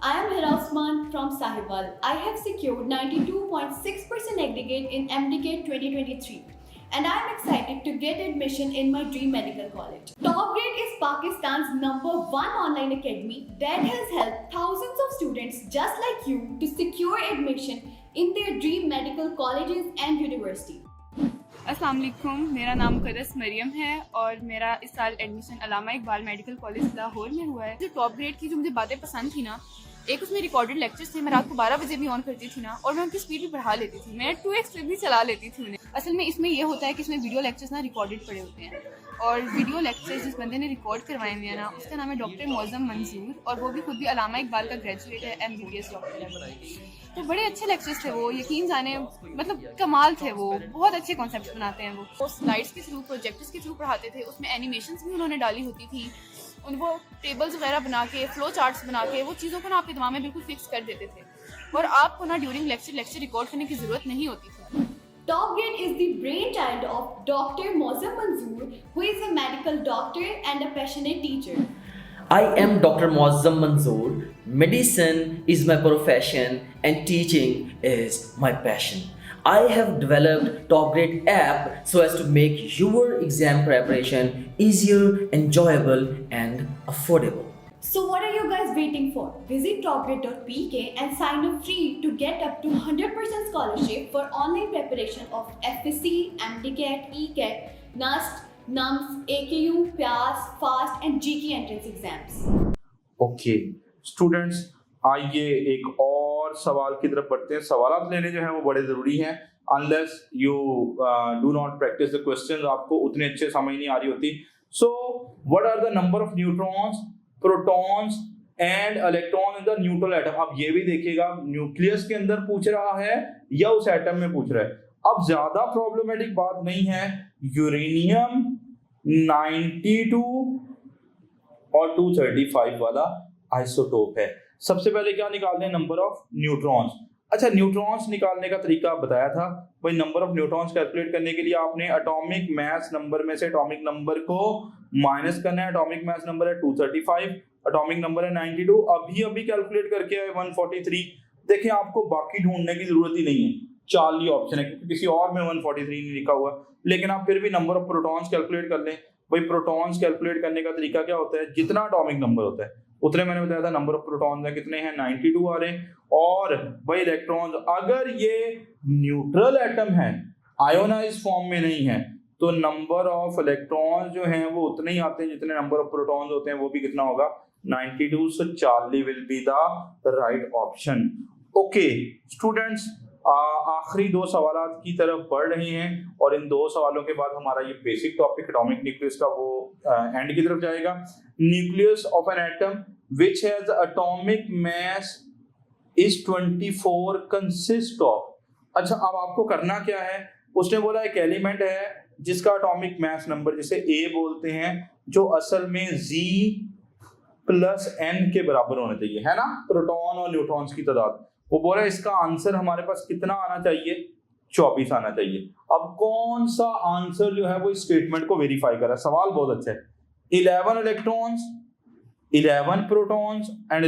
I am Hira Osman from Sahiwal. I have secured 92.6% aggregate in MDCAT 2023 and I am excited to get admission in my dream medical college. TopGrade is Pakistan's #1 online academy that has helped thousands of students just like you to secure admission in their dream medical colleges and university. अस्सलाम वालेकुम, मेरा नाम करस मरियम है और मेरा इस साल admission Allama Iqbal medical college Lahore में हुआ है। जो टॉप ग्रेड की जो मुझे बातें पसंद थी ना, एक उसमें रिकॉर्डेड लेक्चर्स थे, मैं रात को 12 बजे भी ऑन करती थी ना, और मैं उनकी स्पीड भी बढ़ा लेती थी, मैं 2x स्पीड भी चला लेती थी उन्हें। असल में इसमें ये होता है कि इसमें वीडियो लेक्चर्स ना रिकॉर्डेड पड़े होते हैं, और वीडियो लेक्चर्स जिस बंदे ने रिकॉर्ड करवाए हुए हैं ना, उसका नाम है डॉक्टर मौज़म मंजूर, और वो भी खुद भी अल्लामा इकबाल का ग्रेजुएट है, MBBS डॉक्टर है। तो बड़े अच्छे लेक्चर्स थे वो, यकीन जाने मतलब कमाल थे वो, बहुत अच्छे कॉन्सेप्ट्स बनाते हैं वो स्लाइड्स के थ्रू, प्रोजेक्टर्स के थ्रू पढ़ाते थे, उसमें एनिमेशंस भी उन्होंने डाली होती थी, उनको टेबल्स वगैरह बना के, फ्लो चार्ट्स बना के, वो चीज़ों को ना आपके दिमाग में बिल्कुल फिक्स कर देते थे, और आपको ना ड्यूरिंग लेक्चर रिकॉर्ड करने की ज़रूरत नहीं होती थी। TopGrade is the brainchild of Dr. Mozam Manzoor, who is a medical doctor and a passionate teacher. I am Dr. Muazzam Manzoor. Medicine is my profession and teaching is my passion. I have developed TopGrade app so as to make your exam preparation easier, enjoyable and affordable. So what are you guys waiting for? Visit topgrade.pk and sign up free to get up to 100% scholarship for online preparation of FSC, MDCAT, ECAT, NUST, NUMS, AKU, PAS, FAST and GK entrance exams. Okay students, आइए एक और सवाल की तरफ बढ़ते हैं। सवाल लेने जो हैं वो बड़े ज़रूरी हैं, unless you do not practice the questions, आपको उतने अच्छे समझ नहीं आ रही होती। So what are the number of neutrons, protons and electron in the neutral atom. अब ये भी देखिएगा न्यूक्लियस के अंदर पूछ रहा है या उस एटम में पूछ रहा है। अब ज्यादा प्रॉब्लमेटिक बात नहीं है, यूरेनियम 92 और 235 वाला आइसोटोप है। सबसे पहले क्या निकालने, नंबर ऑफ न्यूट्रॉन्स। अच्छा, न्यूट्रॉन्स निकालने का तरीका बताया था भाई, नंबर ऑफ न्यूट्रॉन्स कैलकुलेट करने के लिए आपने एटॉमिक मास नंबर में से एटॉमिक नंबर को माइनस करना है। एटॉमिक मास नंबर है 235, एटॉमिक नंबर है 92, अभी कैलकुलेट करके आए 143। देखिए आपको बाकी ढूंढने की जरूरत ही नहीं है, 40 ऑप्शन है, क्योंकि किसी और में 143 नहीं लिखा हुआ, लेकिन आप फिर भी नंबर ऑफ प्रोटॉन्स कैलकुलेट कर लें। भाई प्रोटॉन्स कैलकुलेट करने का तरीका क्या होता है, जितना एटॉमिक नंबर होता है उतने, मैंने बताया था नंबर ऑफ प्रोटॉन्स है कितने हैं, 92 आ रहे हैं। और भाई इलेक्ट्रॉन्स, अगर ये न्यूट्रल एटम है, आयोनाइज फॉर्म में नहीं है, तो नंबर ऑफ इलेक्ट्रॉन्स जो हैं वो उतने ही आते हैं जितने नंबर ऑफ प्रोटॉन्स होते हैं, वो भी कितना होगा 92। सो 40 will be the right option. Okay students, आखिरी दो सवाल की तरफ बढ़ रहे हैं, और इन दो सवालों के बाद हमारा ये बेसिक टॉपिक एटॉमिक न्यूक्लियस का वो एंड की तरफ जाएगा। Nucleus of an atom which has atomic mass is 24 consist of. अच्छा, अब आपको करना क्या है, उसने बोला एक एलिमेंट है जिसका एटॉमिक मास नंबर जिसे A बोलते हैं, जो असल में Z+N के बराबर होना चाहिए, है ना, प्रोटॉन और न्यूट्रॉन्स की तादाद। वो बोल रहा है इसका आंसर हमारे पास कितना आना चाहिए, 24 आना चाहिए। अब कौन सा आंसर जो है वो इस स्टेटमेंट को वेरीफाई कर रहा है? सवाल बहुत अच्छा है। 11 इलेक्ट्रॉन्स, 11 प्रोटॉन्स एंड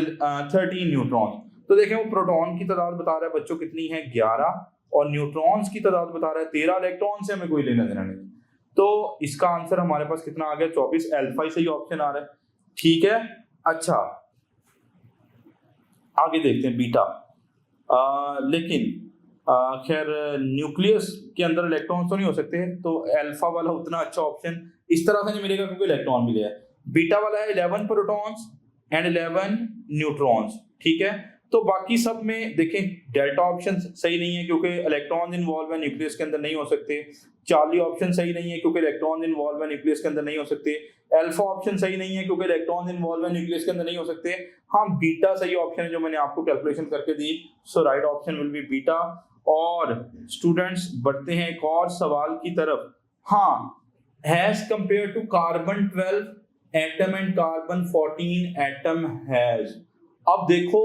13 न्यूट्रॉन्स। तो देखें वो प्रोटॉन की तादाद बता रहा है बच्चों कितनी है, 11, और न्यूट्रॉन्स की तादाद बता रहा है 13। इलेक्ट्रॉन से हमें कोई लेना देना नहीं। तो इसका आंसर हमारे पास कितना आ गया? 24। अल्फा ही सही ऑप्शन आ रहा है। ठीक है, अच्छा आगे देखते हैं बीटा। लेकिन खैर न्यूक्लियस के अंदर इलेक्ट्रॉन तो नहीं हो सकते, तो अल्फा वाला उतना अच्छा ऑप्शन इस तरह से नहीं मिलेगा क्योंकि इलेक्ट्रॉन भी लिया है। बीटा वाला है 11 प्रोटॉन्स एंड 11 न्यूट्रॉन्स। ठीक है, तो बाकी सब में देखें डेल्टा ऑप्शन सही नहीं है क्योंकि इलेक्ट्रॉन इन्वॉल्व है, न्यूक्लियस के अंदर नहीं हो सकते। चार्ली ऑप्शन सही नहीं है क्योंकि इलेक्ट्रॉन इन्वॉल्व है, न्यूक्लियस के अंदर नहीं हो सकते। अल्फा ऑप्शन सही नहीं है क्योंकि इलेक्ट्रॉन इन्वॉल्व है, न्यूक्लियस के अंदर नहीं हो सकते। हाँ, बीटा सही ऑप्शन है जो मैंने आपको कैलकुलेशन करके दी। So right option will be beta. और स्टूडेंट्स बढ़ते हैं एक और सवाल की तरफ। हाँ, has compare to carbon 12 atom and carbon 14 atom has. अब देखो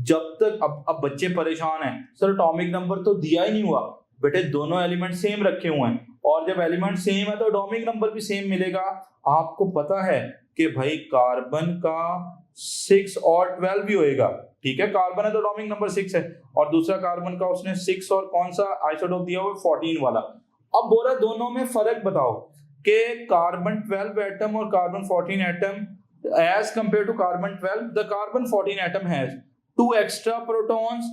जब तक अब बच्चे परेशान हैं, सर एटॉमिक नंबर तो दिया ही नहीं हुआ। बेटे दोनों एलिमेंट सेम रखे हुए हैं, और जब एलिमेंट सेम है तो एटॉमिक नंबर भी सेम मिलेगा। आपको पता है कि भाई कार्बन का 6 और 12 भी होएगा। ठीक है, कार्बन है तो एटॉमिक नंबर 6 है, और दूसरा कार्बन का उसने 6 और कौन सा आइसोटोप दिया हुआ 14 वाला। अब बोला दोनों में फर्क बताओ कि कार्बन 12 एटम और carbon 14 atom as compared to carbon 12, the carbon 14 atom has 2 extra protons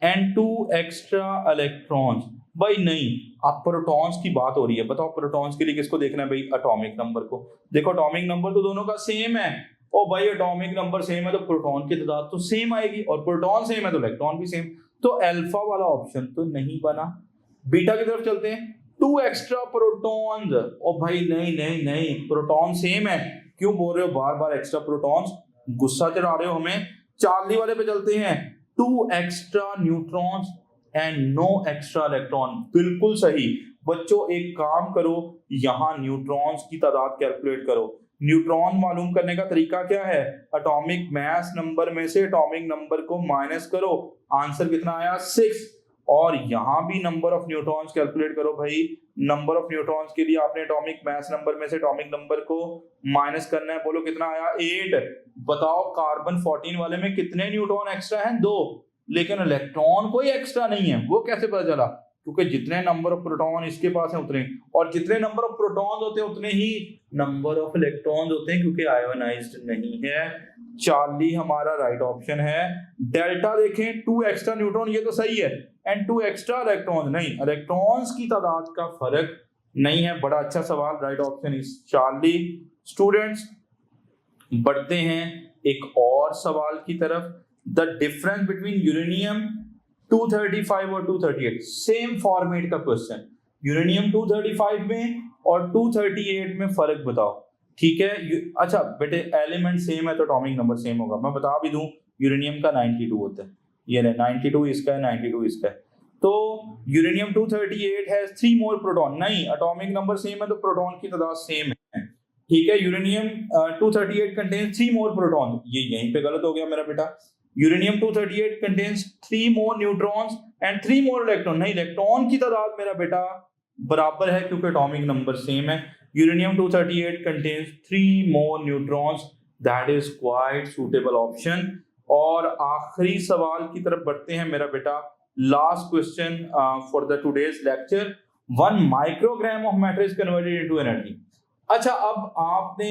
and 2 extra electrons। भाई नहीं, अब प्रोटॉन्स की बात हो रही है। बताओ प्रोटॉन्स के लिए किसको देखना है भाई? एटॉमिक नंबर को। देखो एटॉमिक नंबर तो दोनों का सेम है। ओ भाई एटॉमिक नंबर सेम है तो प्रोटॉन की तादाद तो सेम आएगी, और प्रोटॉन सेम है तो इलेक्ट्रॉन भी सेम। तो अल्फा वाला ऑप्शन तो नहीं बना। बीटा की तरफ चलते हैं। 2 एक्स्ट्रा प्रोटॉन्स। ओ भाई नहीं नहीं नहीं, प्रोटॉन सेम है। क्यों बोल रहे हो बार बार एक्स्ट्रा प्रोटॉन्स? गुस्सा चढ़ा रहे हो हमें। चार्ली वाले पे चलते हैं। 2 extra neutrons and no extra electron. बिल्कुल सही बच्चों, एक काम करो, यहां न्यूट्रॉन्स की तादाद कैलकुलेट करो। न्यूट्रॉन मालूम करने का तरीका क्या है? एटॉमिक मास नंबर में से एटॉमिक नंबर को माइनस करो, आंसर कितना आया? 6। और यहां भी नंबर ऑफ न्यूट्रॉन्स कैलकुलेट करो भाई। नंबर ऑफ न्यूट्रॉन्स के लिए आपने एटॉमिक मास नंबर में से एटॉमिक नंबर को माइनस करना है। बोलो कितना आया? 8। बताओ कार्बन 14 वाले में कितने न्यूट्रॉन एक्स्ट्रा हैं? 2। लेकिन इलेक्ट्रॉन कोई एक्स्ट्रा नहीं है। वो कैसे पता चला? क्योंकि जितने नंबर ऑफ प्रोटॉन इसके पास है उतने, और जितने नंबर ऑफ प्रोटॉन होते हैं उतने ही नंबर ऑफ इलेक्ट्रॉन्स होते हैं, क्योंकि आयोनाइज्ड नहीं है। चार्ली हमारा राइट ऑप्शन है। डेल्टा देखें, 2 एक्स्ट्रा न्यूट्रॉन, ये तो सही है, एंड 2 एक्स्ट्रा इलेक्ट्रॉन नहीं, इलेक्ट्रॉन्स की तादाद का फर्क नहीं है। बड़ा अच्छा सवाल, right option is Charlie. Students बढ़ते हैं एक और सवाल की तरफ। द डिफरेंस बिटवीन यूरेनियम 235 और 238, सेम फॉर्मेट का क्वेश्चन। यूरेनियम 235 में और 238 में फर्क बताओ। ठीक है, अच्छा बेटे एलिमेंट सेम है तो एटॉमिक नंबर सेम होगा। मैं बता भी दूं, यूरेनियम का 92 होता है, ये 92 इसका है, 92 इसका है। तो यूरेनियम 238 है 3 मोर प्रोटॉन। नहीं, एटॉमिक नंबर सेम है तो प्रोटॉन की तादाद सेम है। ठीक है, यूरेनियम 238 कंटेन्स 3 मोर प्रोटॉन, ये यहीं पे गलत हो गया मेरा बेटा। Uranium 238 contains 3 more neutrons and 3 more electron. नहीं, इलेक्ट्रॉन की तादाद मेरा बेटा बराबर है क्योंकि एटॉमिक नंबर सेम है। Uranium 238 contains 3 more neutrons, that is quite suitable option। और आखिरी सवाल की तरफ बढ़ते हैं मेरा बेटा। Last question for the today's lecture. 1 microgram of matter is converted into energy। अच्छा, अब आपने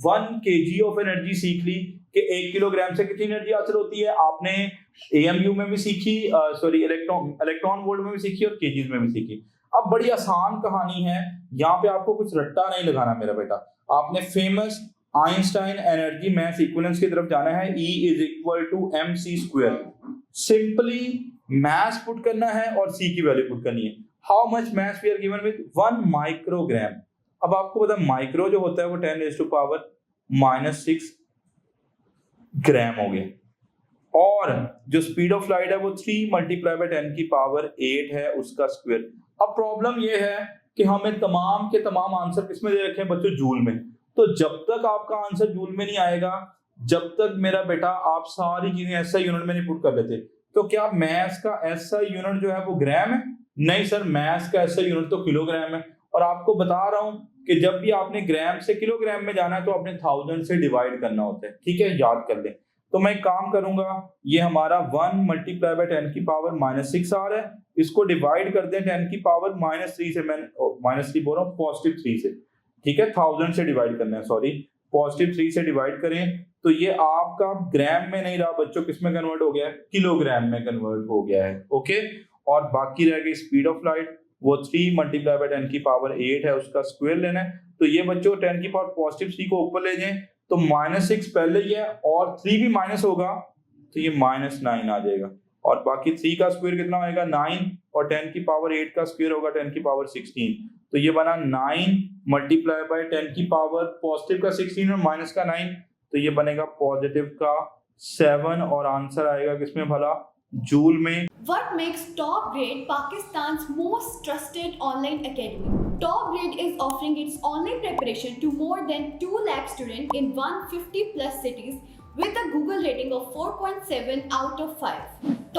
1 kg ऑफ एनर्जी सीख ली कि 1 किलोग्राम से कितनी एनर्जी हासिल होती है। आपने AMU में भी सीखी, सॉरी इलेक्ट्रॉन वोल्ट में भी सीखी और केजीज में भी सीखी। अब बड़ी आसान कहानी है, यहाँ पे आपको कुछ रट्टा नहीं लगाना मेरा बेटा। आपने फेमस आइंस्टाइन एनर्जी मास इक्विवेलेंस की तरफ जाना है। E = mc²। Simply mass put करना है और C की वैल्यू पुट करनी है। How much mass we are given with 1 microgram. अब आपको पता माइक्रो जो होता है वो 10⁻⁻⁻⁶ ग्राम हो गया, और जो स्पीड ऑफ लाइट है वो 3 × 10⁸ है, उसका स्क्वायर। अब प्रॉब्लम ये है कि हमें तमाम के तमाम आंसर किसमें दे रखे हैं बच्चों? जूल में। तो जब तक आपका आंसर जूल में नहीं आएगा, जब तक मेरा बेटा आप सारी चीजें SI यूनिट में नहीं पुट कर लेते, तो क्या मैथ्स का SI यूनिट जो है वो ग्राम है? नहीं सर, मैथ्स का ऐसा यूनिट तो किलोग्राम है, और आपको बता रहा हूँ कि जब भी आपने ग्राम से किलोग्राम में जाना है तो आपने 1000 से डिवाइड करना होता है, ठीक है, याद कर लें। तो मैं एक काम करूंगा, ये हमारा 1 मल्टीप्लाई बाय 10 की पावर -6 आ रहा है, इसको डिवाइड कर दें 10 की पावर -3 से, मैं -3 बोल रहा हूँ, +3 से, ठीक है, 1000 से डिवाइड करना है, सॉरी, +3 से डिवाइड करें तो ये आपका ग्राम में नहीं रहा बच्चों, किस में कन्वर्ट हो गया है, किलोग्राम में कन्वर्ट हो गया है, ओके। और बाकी रह गई स्पीड ऑफ लाइट, वो 3 मल्टीप्लाई बाय 10 की पावर 8 है, उसका स्क्वायर लेना है। तो ये बच्चों 10 की पावर +3 को ऊपर ले जाएं तो -6 पहले ही है, और 3 भी माइनस होगा तो ये -9 आ जाएगा, और बाकी 3 का स्क्वायर कितना होएगा 9, और 10 की पावर 8 का स्क्वायर होगा 10 की पावर 16, तो ये बना 9 मल्टीप्लाई बाय 10 की पावर पॉजिटिव का 16 और माइनस का 9, तो ये बनेगा पॉजिटिव का 7, और आंसर आएगा किसमें भला, जूल में। What makes Top Grade Pakistan's most trusted online academy? Top Grade is offering its online preparation to more than 2 lakh students in 150 plus cities with a Google rating of 4.7 out of 5.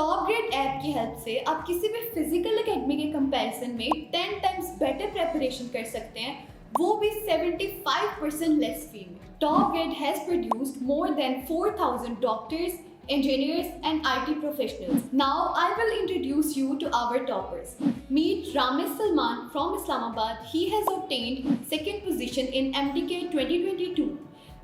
Top Grade app की help से आप किसी भी physical academy के comparison में 10 times better preparation कर सकते हैं, वो भी 75% लेस फी में। Top Grade has produced more than 4,000 doctors, engineers and IT professionals. Now I will introduce you to our toppers. Meet Ramesh Salman from Islamabad. He has obtained second position in MDK 2022,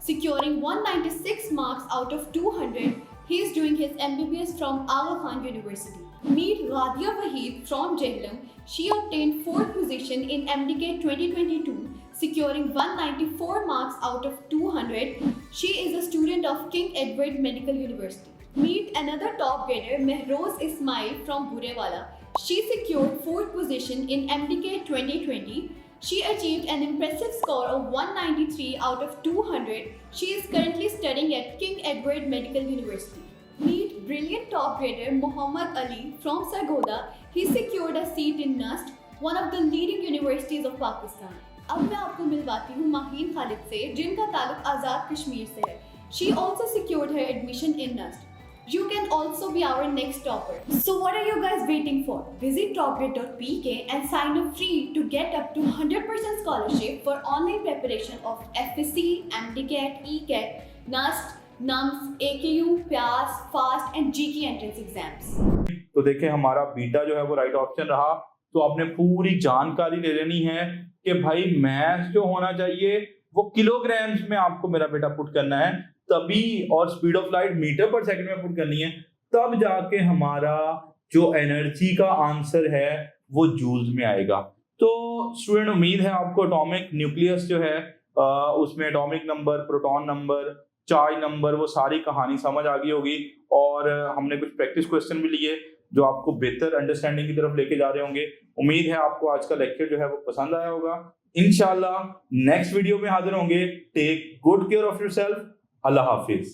securing 196 marks out of 200. He is doing his MBBS from Aga Khan University. Meet Radia Waheed from Jhelum. She obtained fourth position in MDK 2022, securing 194 marks out of 200. She is a student of King Edward Medical University. Meet another top grader, Mehroz Ismail from Burewala. She secured fourth position in MDK 2020. She achieved an impressive score of 193 out of 200. She is currently studying at King Edward Medical University. Meet brilliant top grader Muhammad Ali from Sargodha. He secured a seat in NUST, one of the leading universities of Pakistan. अब मैं आपको मिलवाती हूँ माहीन खालिद से, जिनका ताल्लुक आज़ाद कश्मीर से है। She also secured her admission in NUST. You can also be our next topper. So what are you guys waiting for? Visit topgrade.pk and sign up free to get up to 100% scholarship for online preparation of FSC, MDCAT, ECAT, NUST, NUMS, AKU, PAS, FAST and GK entrance exams. तो देखें हमारा beta जो है वो right option रहा। तो आपने पूरी जानकारी ले लेनी है कि भाई मैथ्स जो होना चाहिए वो किलोग्राम्स में आपको मेरा बेटा पुट करना है तभी, और स्पीड ऑफ लाइट मीटर पर सेकंड में पुट करनी है, तब जाके हमारा जो एनर्जी का आंसर है वो जूल्स में आएगा। तो स्टूडेंट उम्मीद है आपको एटॉमिक न्यूक्लियस जो है उसमें atomic number, proton number, charge number, वो सारी कहानी समझ आ गई होगी, और हमने कुछ प्रैक्टिस क्वेश्चन भी लिए जो आपको बेहतर अंडरस्टैंडिंग की तरफ लेके जा रहे होंगे। उम्मीद है आपको आज का लेक्चर जो है वो पसंद आया होगा। इंशाल्लाह नेक्स्ट वीडियो में हाजिर होंगे। Take good care of yourself. Allah Hafiz.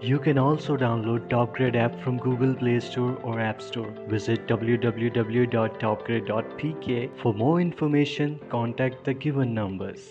You can also download Top Grade app from Google Play Store or App Store. Visit www.topgrade.pk for more information. Contact the given numbers.